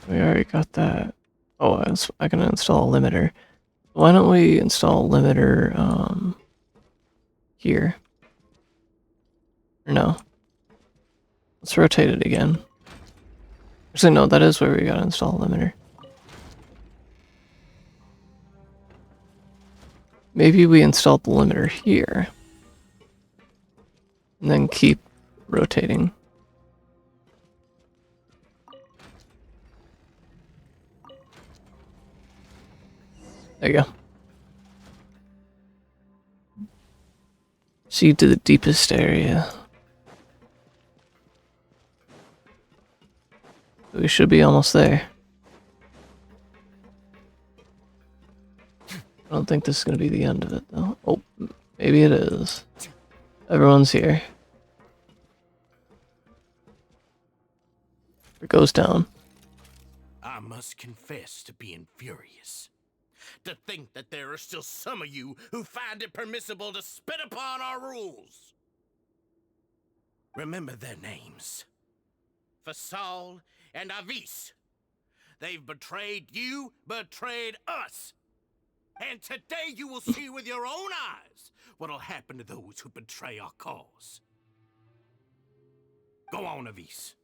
We already got that. Oh, I can install a limiter. Why don't we install a limiter, here? Or no. Let's rotate it again. Actually, no, that is where we gotta install a limiter. Maybe we installed the limiter here. And then keep rotating. There you go. See to the deepest area. We should be almost there. I don't think this is going to be the end of it, though. Oh, maybe it is. Everyone's here. It goes down. I must confess to being furious. To think that there are still some of you who find it permissible to spit upon our rules. Remember their names. Fasal and Avis. They've betrayed you, betrayed us. And today you will see with your own eyes what'll happen to those who betray our cause. Go on, Avis.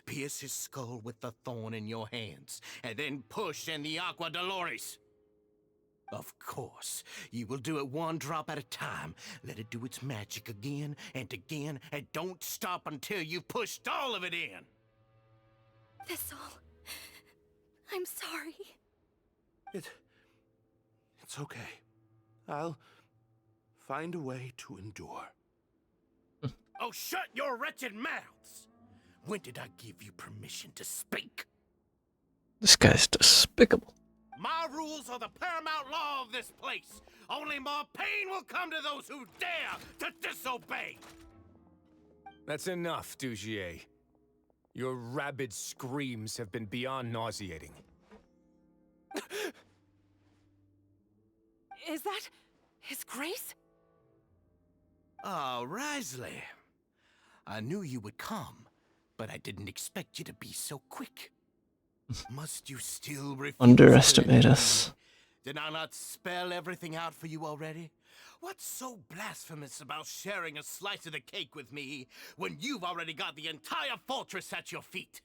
Pierce his skull with the thorn in your hands, and then push in the Aqua Dolores. Of course, you will do it one drop at a time. Let it do its magic again, and don't stop until you've pushed all of it in. That's all. I'm sorry. It's okay. I'll find a way to endure. Oh, shut your wretched mouths! When did I give you permission to speak? This guy's despicable. My rules are the paramount law of this place. Only more pain will come to those who dare to disobey. That's enough, Dugier. Your rabid screams have been beyond nauseating. Is that His Grace? Oh, Wriothesley. I knew you would come, but I didn't expect you to be so quick. Must you still refuse Underestimate to us. Did I not spell everything out for you already? What's so blasphemous about sharing a slice of the cake with me when you've already got the entire fortress at your feet?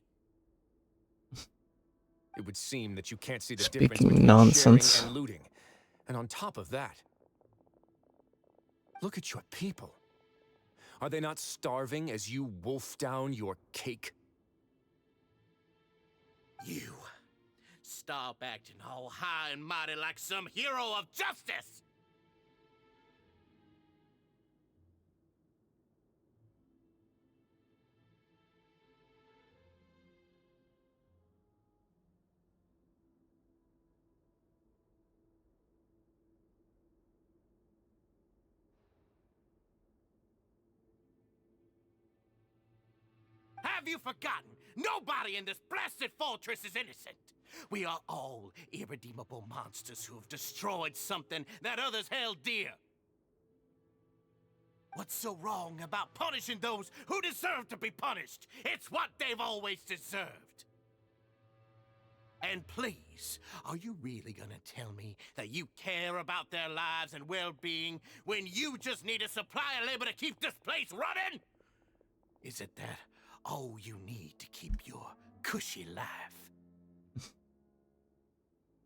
It would seem that you can't see the Speaking difference between nonsense. sharing and looting. And on top of that, look at your people. Are they not starving as you wolf down your cake? You. Stop acting all high and mighty like some hero of justice! Have you forgotten? Nobody in this blasted fortress is innocent. We are all irredeemable monsters who have destroyed something that others held dear. What's so wrong about punishing those who deserve to be punished? It's what they've always deserved. And please, are you really gonna tell me that you care about their lives and well-being when you just need a supply of labor to keep this place running? Is it that all you need to keep your cushy life?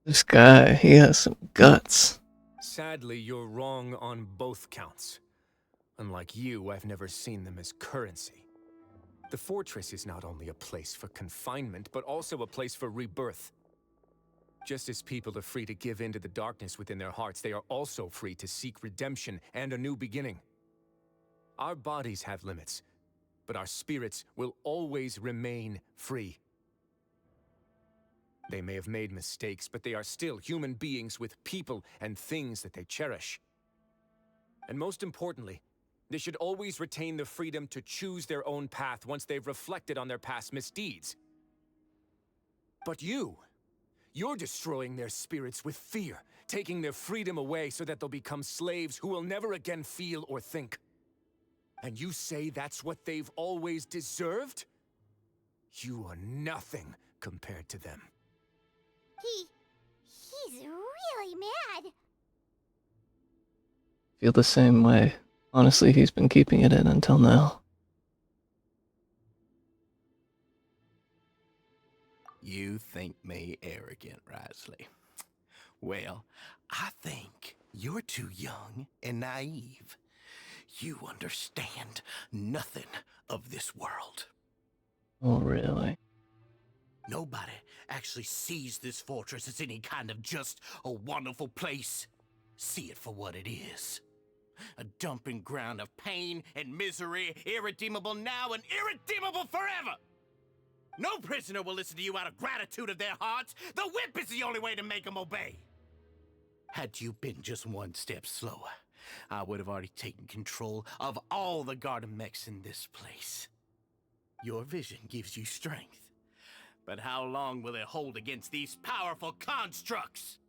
This guy, he has some guts. Sadly, you're wrong on both counts. Unlike you, I've never seen them as currency. The fortress is not only a place for confinement, but also a place for rebirth. Just as people are free to give in to the darkness within their hearts, they are also free to seek redemption and a new beginning. Our bodies have limits, but our spirits will always remain free. They may have made mistakes, but they are still human beings with people and things that they cherish. And most importantly, they should always retain the freedom to choose their own path once they've reflected on their past misdeeds. But you're destroying their spirits with fear, taking their freedom away so that they'll become slaves who will never again feel or think. And you say that's what they've always deserved? You are nothing compared to them. He's really mad. Feel the same way. Honestly, he's been keeping it in until now. You think me arrogant, Wriothesley? Well, I think you're too young and naive. You understand nothing of this world. Oh, really? Nobody actually sees this fortress as any kind of just a wonderful place. See it for what it is. A dumping ground of pain and misery, irredeemable now and irredeemable forever! No prisoner will listen to you out of gratitude of their hearts. The whip is the only way to make them obey. Had you been just one step slower, I would have already taken control of all the garden mechs in this place. Your vision gives you strength. But how long will it hold against these powerful constructs?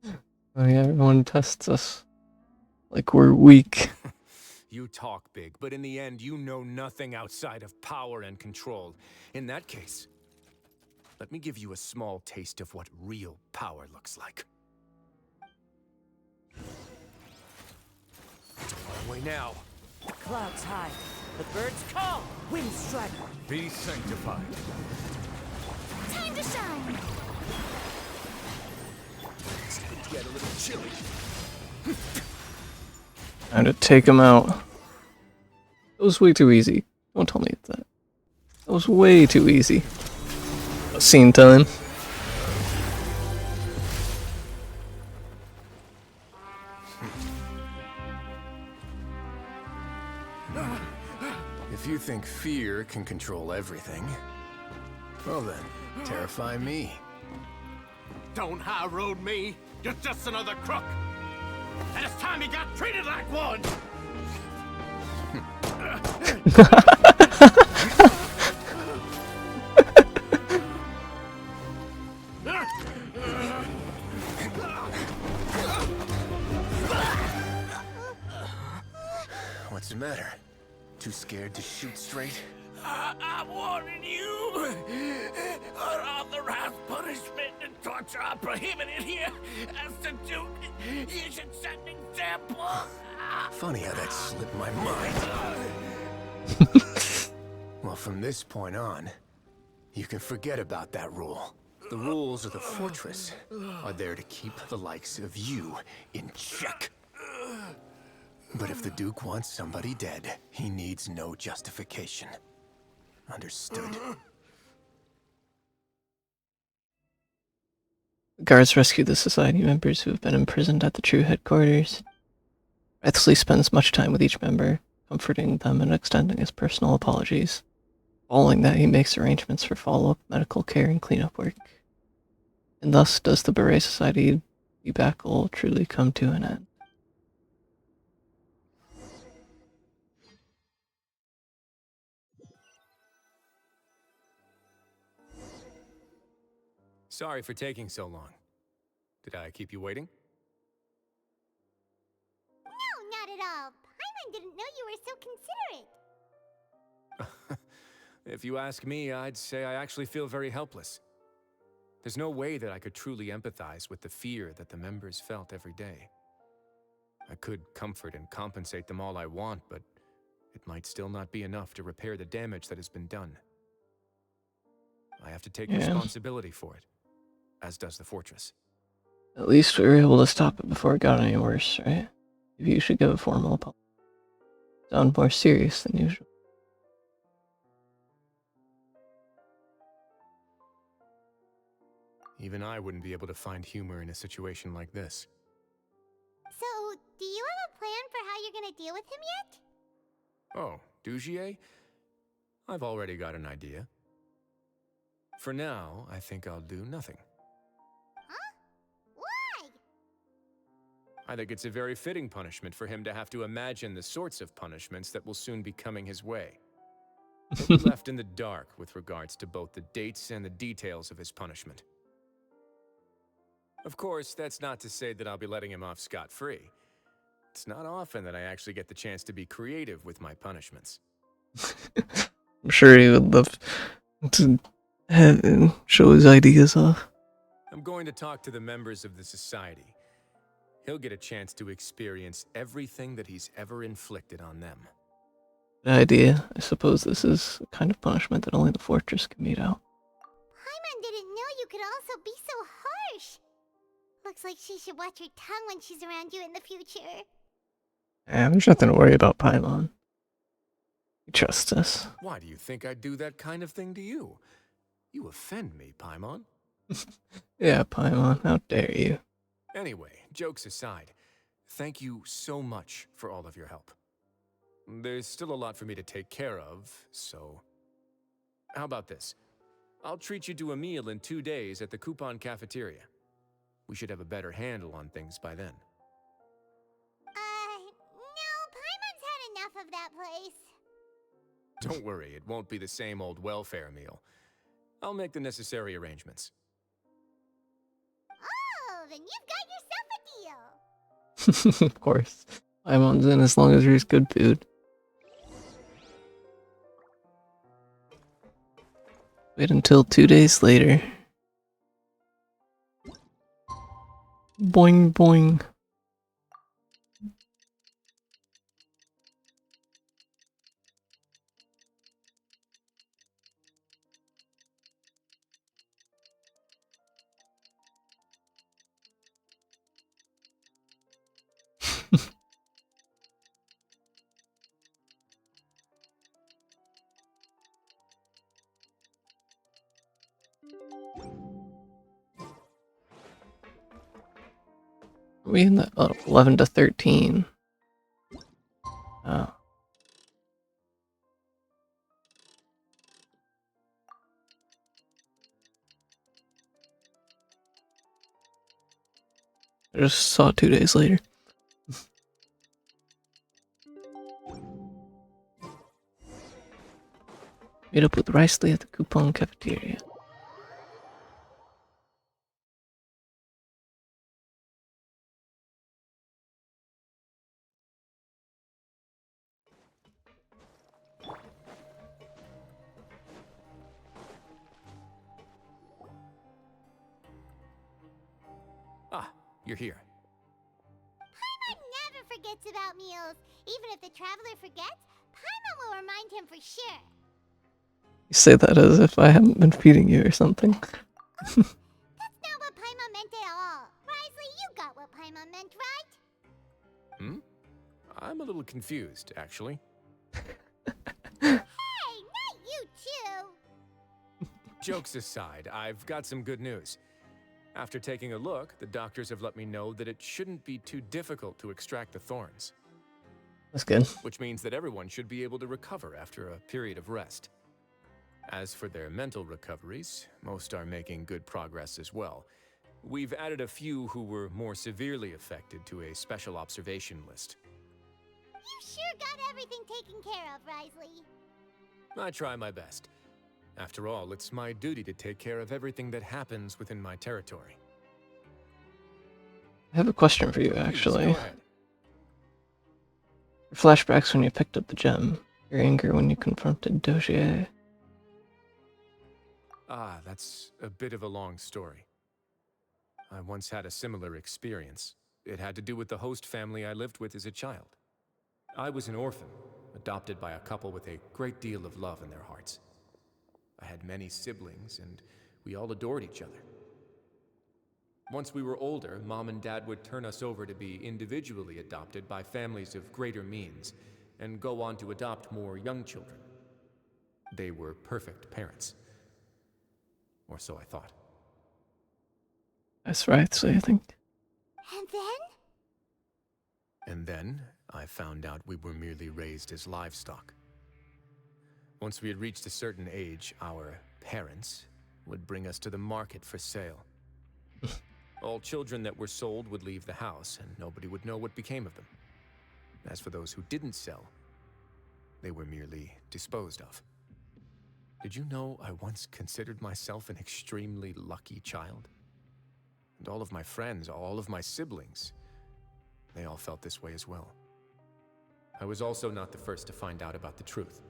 Oh yeah, everyone tests us. Like we're weak. You talk big, but in the end, you know nothing outside of power and control. In that case, let me give you a small taste of what real power looks like. On my way now. The clouds high, the birds call, winds strike. Be sanctified. Time to shine. It's going to get a little chilly. Time to take him out. That was way too easy. Don't tell me that. That was way too easy. Scene time. If you think fear can control everything, well then, terrify me. Don't high road me. You're just another crook. And it's time you got treated like one. What's the matter? Too scared to shoot straight? I'm warning you. Unauthorized punishment and torture are prohibited here. As the Duke, you should set an example. Funny how that slipped my mind. Well, from this point on, you can forget about that rule. The rules of the fortress are there to keep the likes of you in check. But if the Duke wants somebody dead, he needs no justification. Understood? The guards rescue the Society members who have been imprisoned at the True headquarters. Wriothesley spends much time with each member, comforting them and extending his personal apologies. Following that, he makes arrangements for follow-up medical care and cleanup work. And thus does the Beret Society debacle truly come to an end. Sorry for taking so long. Did I keep you waiting? No, not at all. Paimon didn't know you were so considerate. If you ask me, I'd say I actually feel very helpless. There's no way that I could truly empathize with the fear that the members felt every day. I could comfort and compensate them all I want, but it might still not be enough to repair the damage that has been done. I have to take responsibility for it, as does the fortress. At least we were able to stop it before it got any worse, right? Maybe you should give a formal apology. Sound more serious than usual. Even I wouldn't be able to find humor in a situation like this. So, do you have a plan for how you're gonna deal with him yet? Oh, Dugier? I've already got an idea. For now, I think I'll do nothing. Huh? Why? I think it's a very fitting punishment for him to have to imagine the sorts of punishments that will soon be coming his way. He'll be left in the dark with regards to both the dates and the details of his punishment. Of course, that's not to say that I'll be letting him off scot-free. It's not often that I actually get the chance to be creative with my punishments. I'm sure he would love to show his ideas off. I'm going to talk to the members of the Society. He'll get a chance to experience everything that he's ever inflicted on them. Good idea. I suppose this is a kind of punishment that only the fortress can mete out. Paimon didn't know you could also be so harsh. Looks like she should watch her tongue when she's around you in the future. There's nothing to worry about, Paimon. He trusts us. Why do you think I'd do that kind of thing to you? You offend me, Paimon. Yeah, Paimon, how dare you? Anyway, jokes aside, thank you so much for all of your help. There's still a lot for me to take care of, so... How about this? I'll treat you to a meal in 2 days at the Coupon Cafeteria. We should have a better handle on things by then. No, Paimon's had enough of that place. Don't worry, it won't be the same old welfare meal. I'll make the necessary arrangements. Oh, then you've got yourself a deal. Of course. Paimon's in as long as there's good food. Wait until 2 days later. Boing boing. Are we in the 11 to 13? Oh. I just saw 2 days later. Meet up with Wriothesley at the Coupon Cafeteria. you're here. Paimon never forgets about meals. Even if the traveler forgets, Paimon will remind him for sure. You say that as if I haven't been feeding you or something. That's not what Paimon meant at all. Wriothesley, you got what Paimon meant, right? Hmm? I'm a little confused, actually. Hey, not you too! Jokes aside, I've got some good news. After taking a look, the doctors have let me know that it shouldn't be too difficult to extract the thorns. That's good. Which means that everyone should be able to recover after a period of rest. As for their mental recoveries, most are making good progress as well. We've added a few who were more severely affected to a special observation list. You sure got everything taken care of, Wriothesley. I try my best. After all, it's my duty to take care of everything that happens within my territory. I have a question for you, Please, actually. go ahead. Your flashbacks when you picked up the gem. Your anger when you confronted Dozier. Ah, that's a bit of a long story. I once had a similar experience. It had to do with the host family I lived with as a child. I was an orphan, adopted by a couple with a great deal of love in their hearts. I had many siblings, and we all adored each other. Once we were older, Mom and Dad would turn us over to be individually adopted by families of greater means, and go on to adopt more young children. They were perfect parents. Or so I thought. That's right, so I think. And then? And then, I found out we were merely raised as livestock. Once we had reached a certain age, our parents would bring us to the market for sale. All children that were sold would leave the house, and nobody would know what became of them. As for those who didn't sell, they were merely disposed of. Did you know I once considered myself an extremely lucky child? And all of my friends, all of my siblings, they all felt this way as well. I was also not the first to find out about the truth.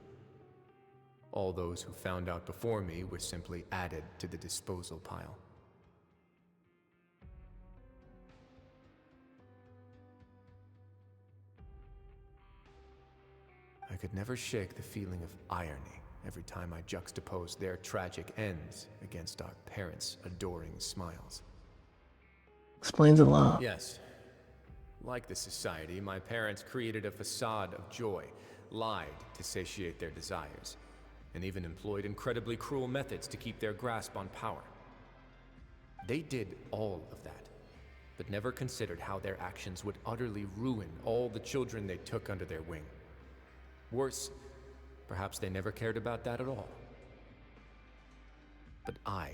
All those who found out before me were simply added to the disposal pile. I could never shake the feeling of irony every time I juxtaposed their tragic ends against our parents' adoring smiles. Explains a lot. Yes. Like the society, my parents created a facade of joy, lied to satiate their desires, and even employed incredibly cruel methods to keep their grasp on power. They did all of that, but never considered how their actions would utterly ruin all the children they took under their wing. Worse, perhaps they never cared about that at all. But I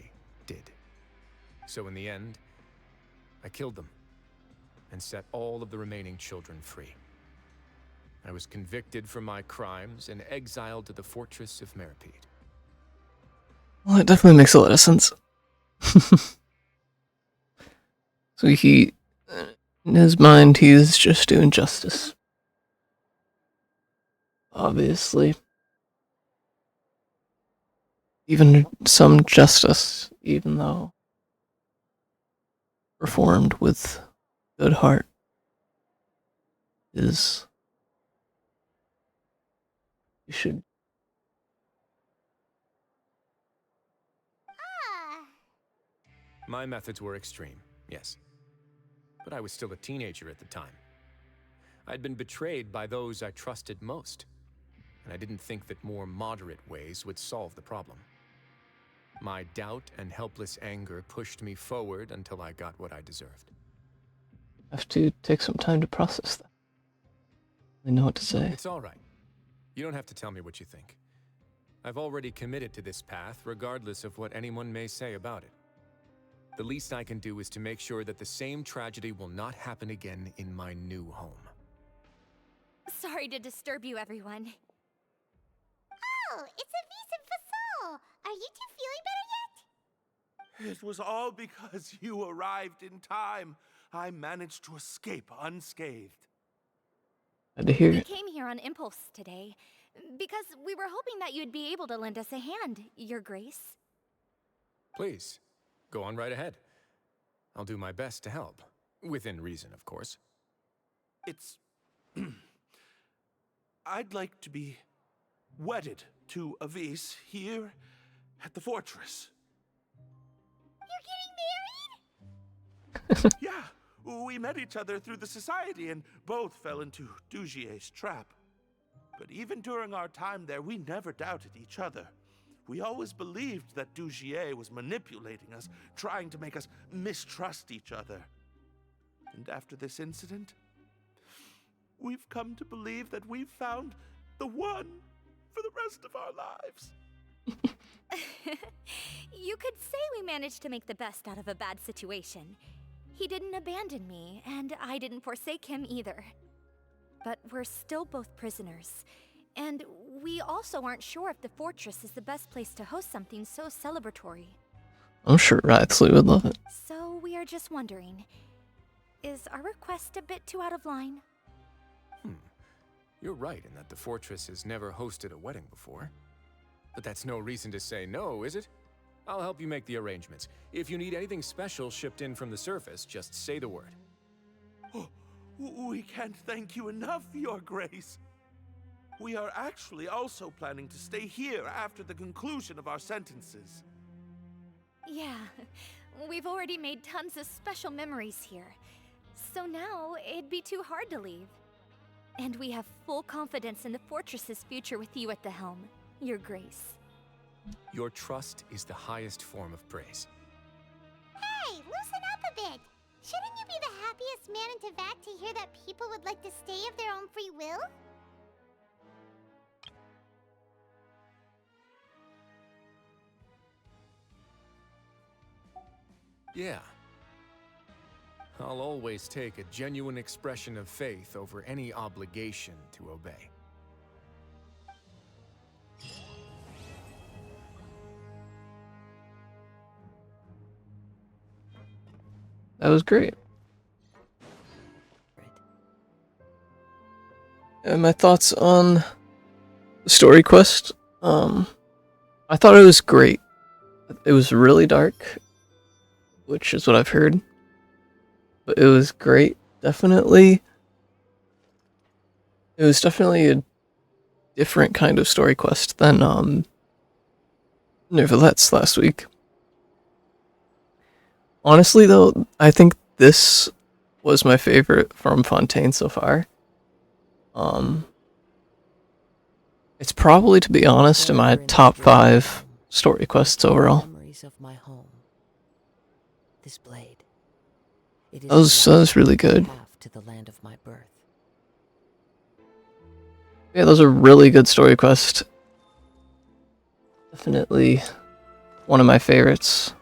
did. So in the end, I killed them and set all of the remaining children free. I was convicted for my crimes and exiled to the fortress of Meripede. Well, it definitely makes a lot of sense. So he, in his mind, he's just doing justice. Obviously. Even some justice, even though performed with good heart, is you should. My methods were extreme, yes. But I was still a teenager at the time. I'd been betrayed by those I trusted most, and I didn't think that more moderate ways would solve the problem. My doubt and helpless anger pushed me forward until I got what I deserved. Have to take some time to process that. I know what to say. It's all right. You don't have to tell me what you think. I've already committed to this path, regardless of what anyone may say about it. The least I can do is to make sure that the same tragedy will not happen again in my new home. Sorry to disturb you, everyone. Oh, it's a Vicent Fasol. Are you two feeling better yet? It was all because you arrived in time. I managed to escape unscathed. Glad to hear We it. came here on impulse today, because we were hoping that you'd be able to lend us a hand, Your Grace. Please, go on right ahead. I'll do my best to help. Within reason, of course. It's... I'd like to be wedded to Avis here at the fortress. You're getting married? Yeah, we met each other through the society and both fell into Dugier's trap. But even during our time there, we never doubted each other. We always believed that Dugier was manipulating us, trying to make us mistrust each other. And after this incident, we've come to believe that we've found the one for the rest of our lives. You could say we managed to make the best out of a bad situation. He didn't abandon me, and I didn't forsake him either. But we're still both prisoners. And we also aren't sure if the fortress is the best place to host something so celebratory. I'm sure Wriothesley would love it. So we are just wondering, is our request a bit too out of line? You're right in that the fortress has never hosted a wedding before. But that's no reason to say no, is it? I'll help you make the arrangements. If you need anything special shipped in from the surface, just say the word. Oh, we can't thank you enough, Your Grace. We are actually also planning to stay here after the conclusion of our sentences. Yeah, we've already made tons of special memories here. So now, it'd be too hard to leave. And we have full confidence in the fortress's future with you at the helm, Your Grace. Your trust is the highest form of praise. Hey, loosen up a bit. Shouldn't you be the happiest man in Teyvat to hear that people would like to stay of their own free will? Yeah. I'll always take a genuine expression of faith over any obligation to obey. That was great. And my thoughts on the story quest. I thought it was great. It was really dark, which is what I've heard. But it was great. Definitely. It was definitely a different kind of story quest than Nervalet's last week. Honestly, though, I think this was my favorite from Fontaine so far. It's probably, to be honest, in my top 5 story quests overall. Memories of my home. This blade. It is That was really good. to the land of my birth. Yeah, those are really good story quests. Definitely one of my favorites.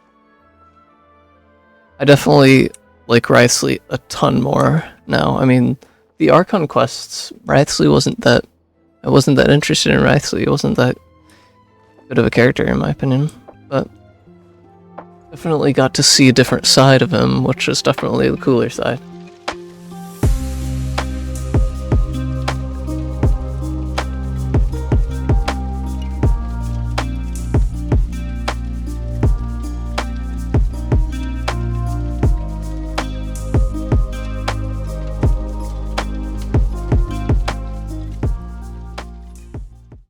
I definitely like Wriothesley a ton more now. I mean, the Archon quests, Wriothesley I wasn't that interested in Wriothesley. He wasn't that good of a character in my opinion, but definitely got to see a different side of him, which is definitely the cooler side.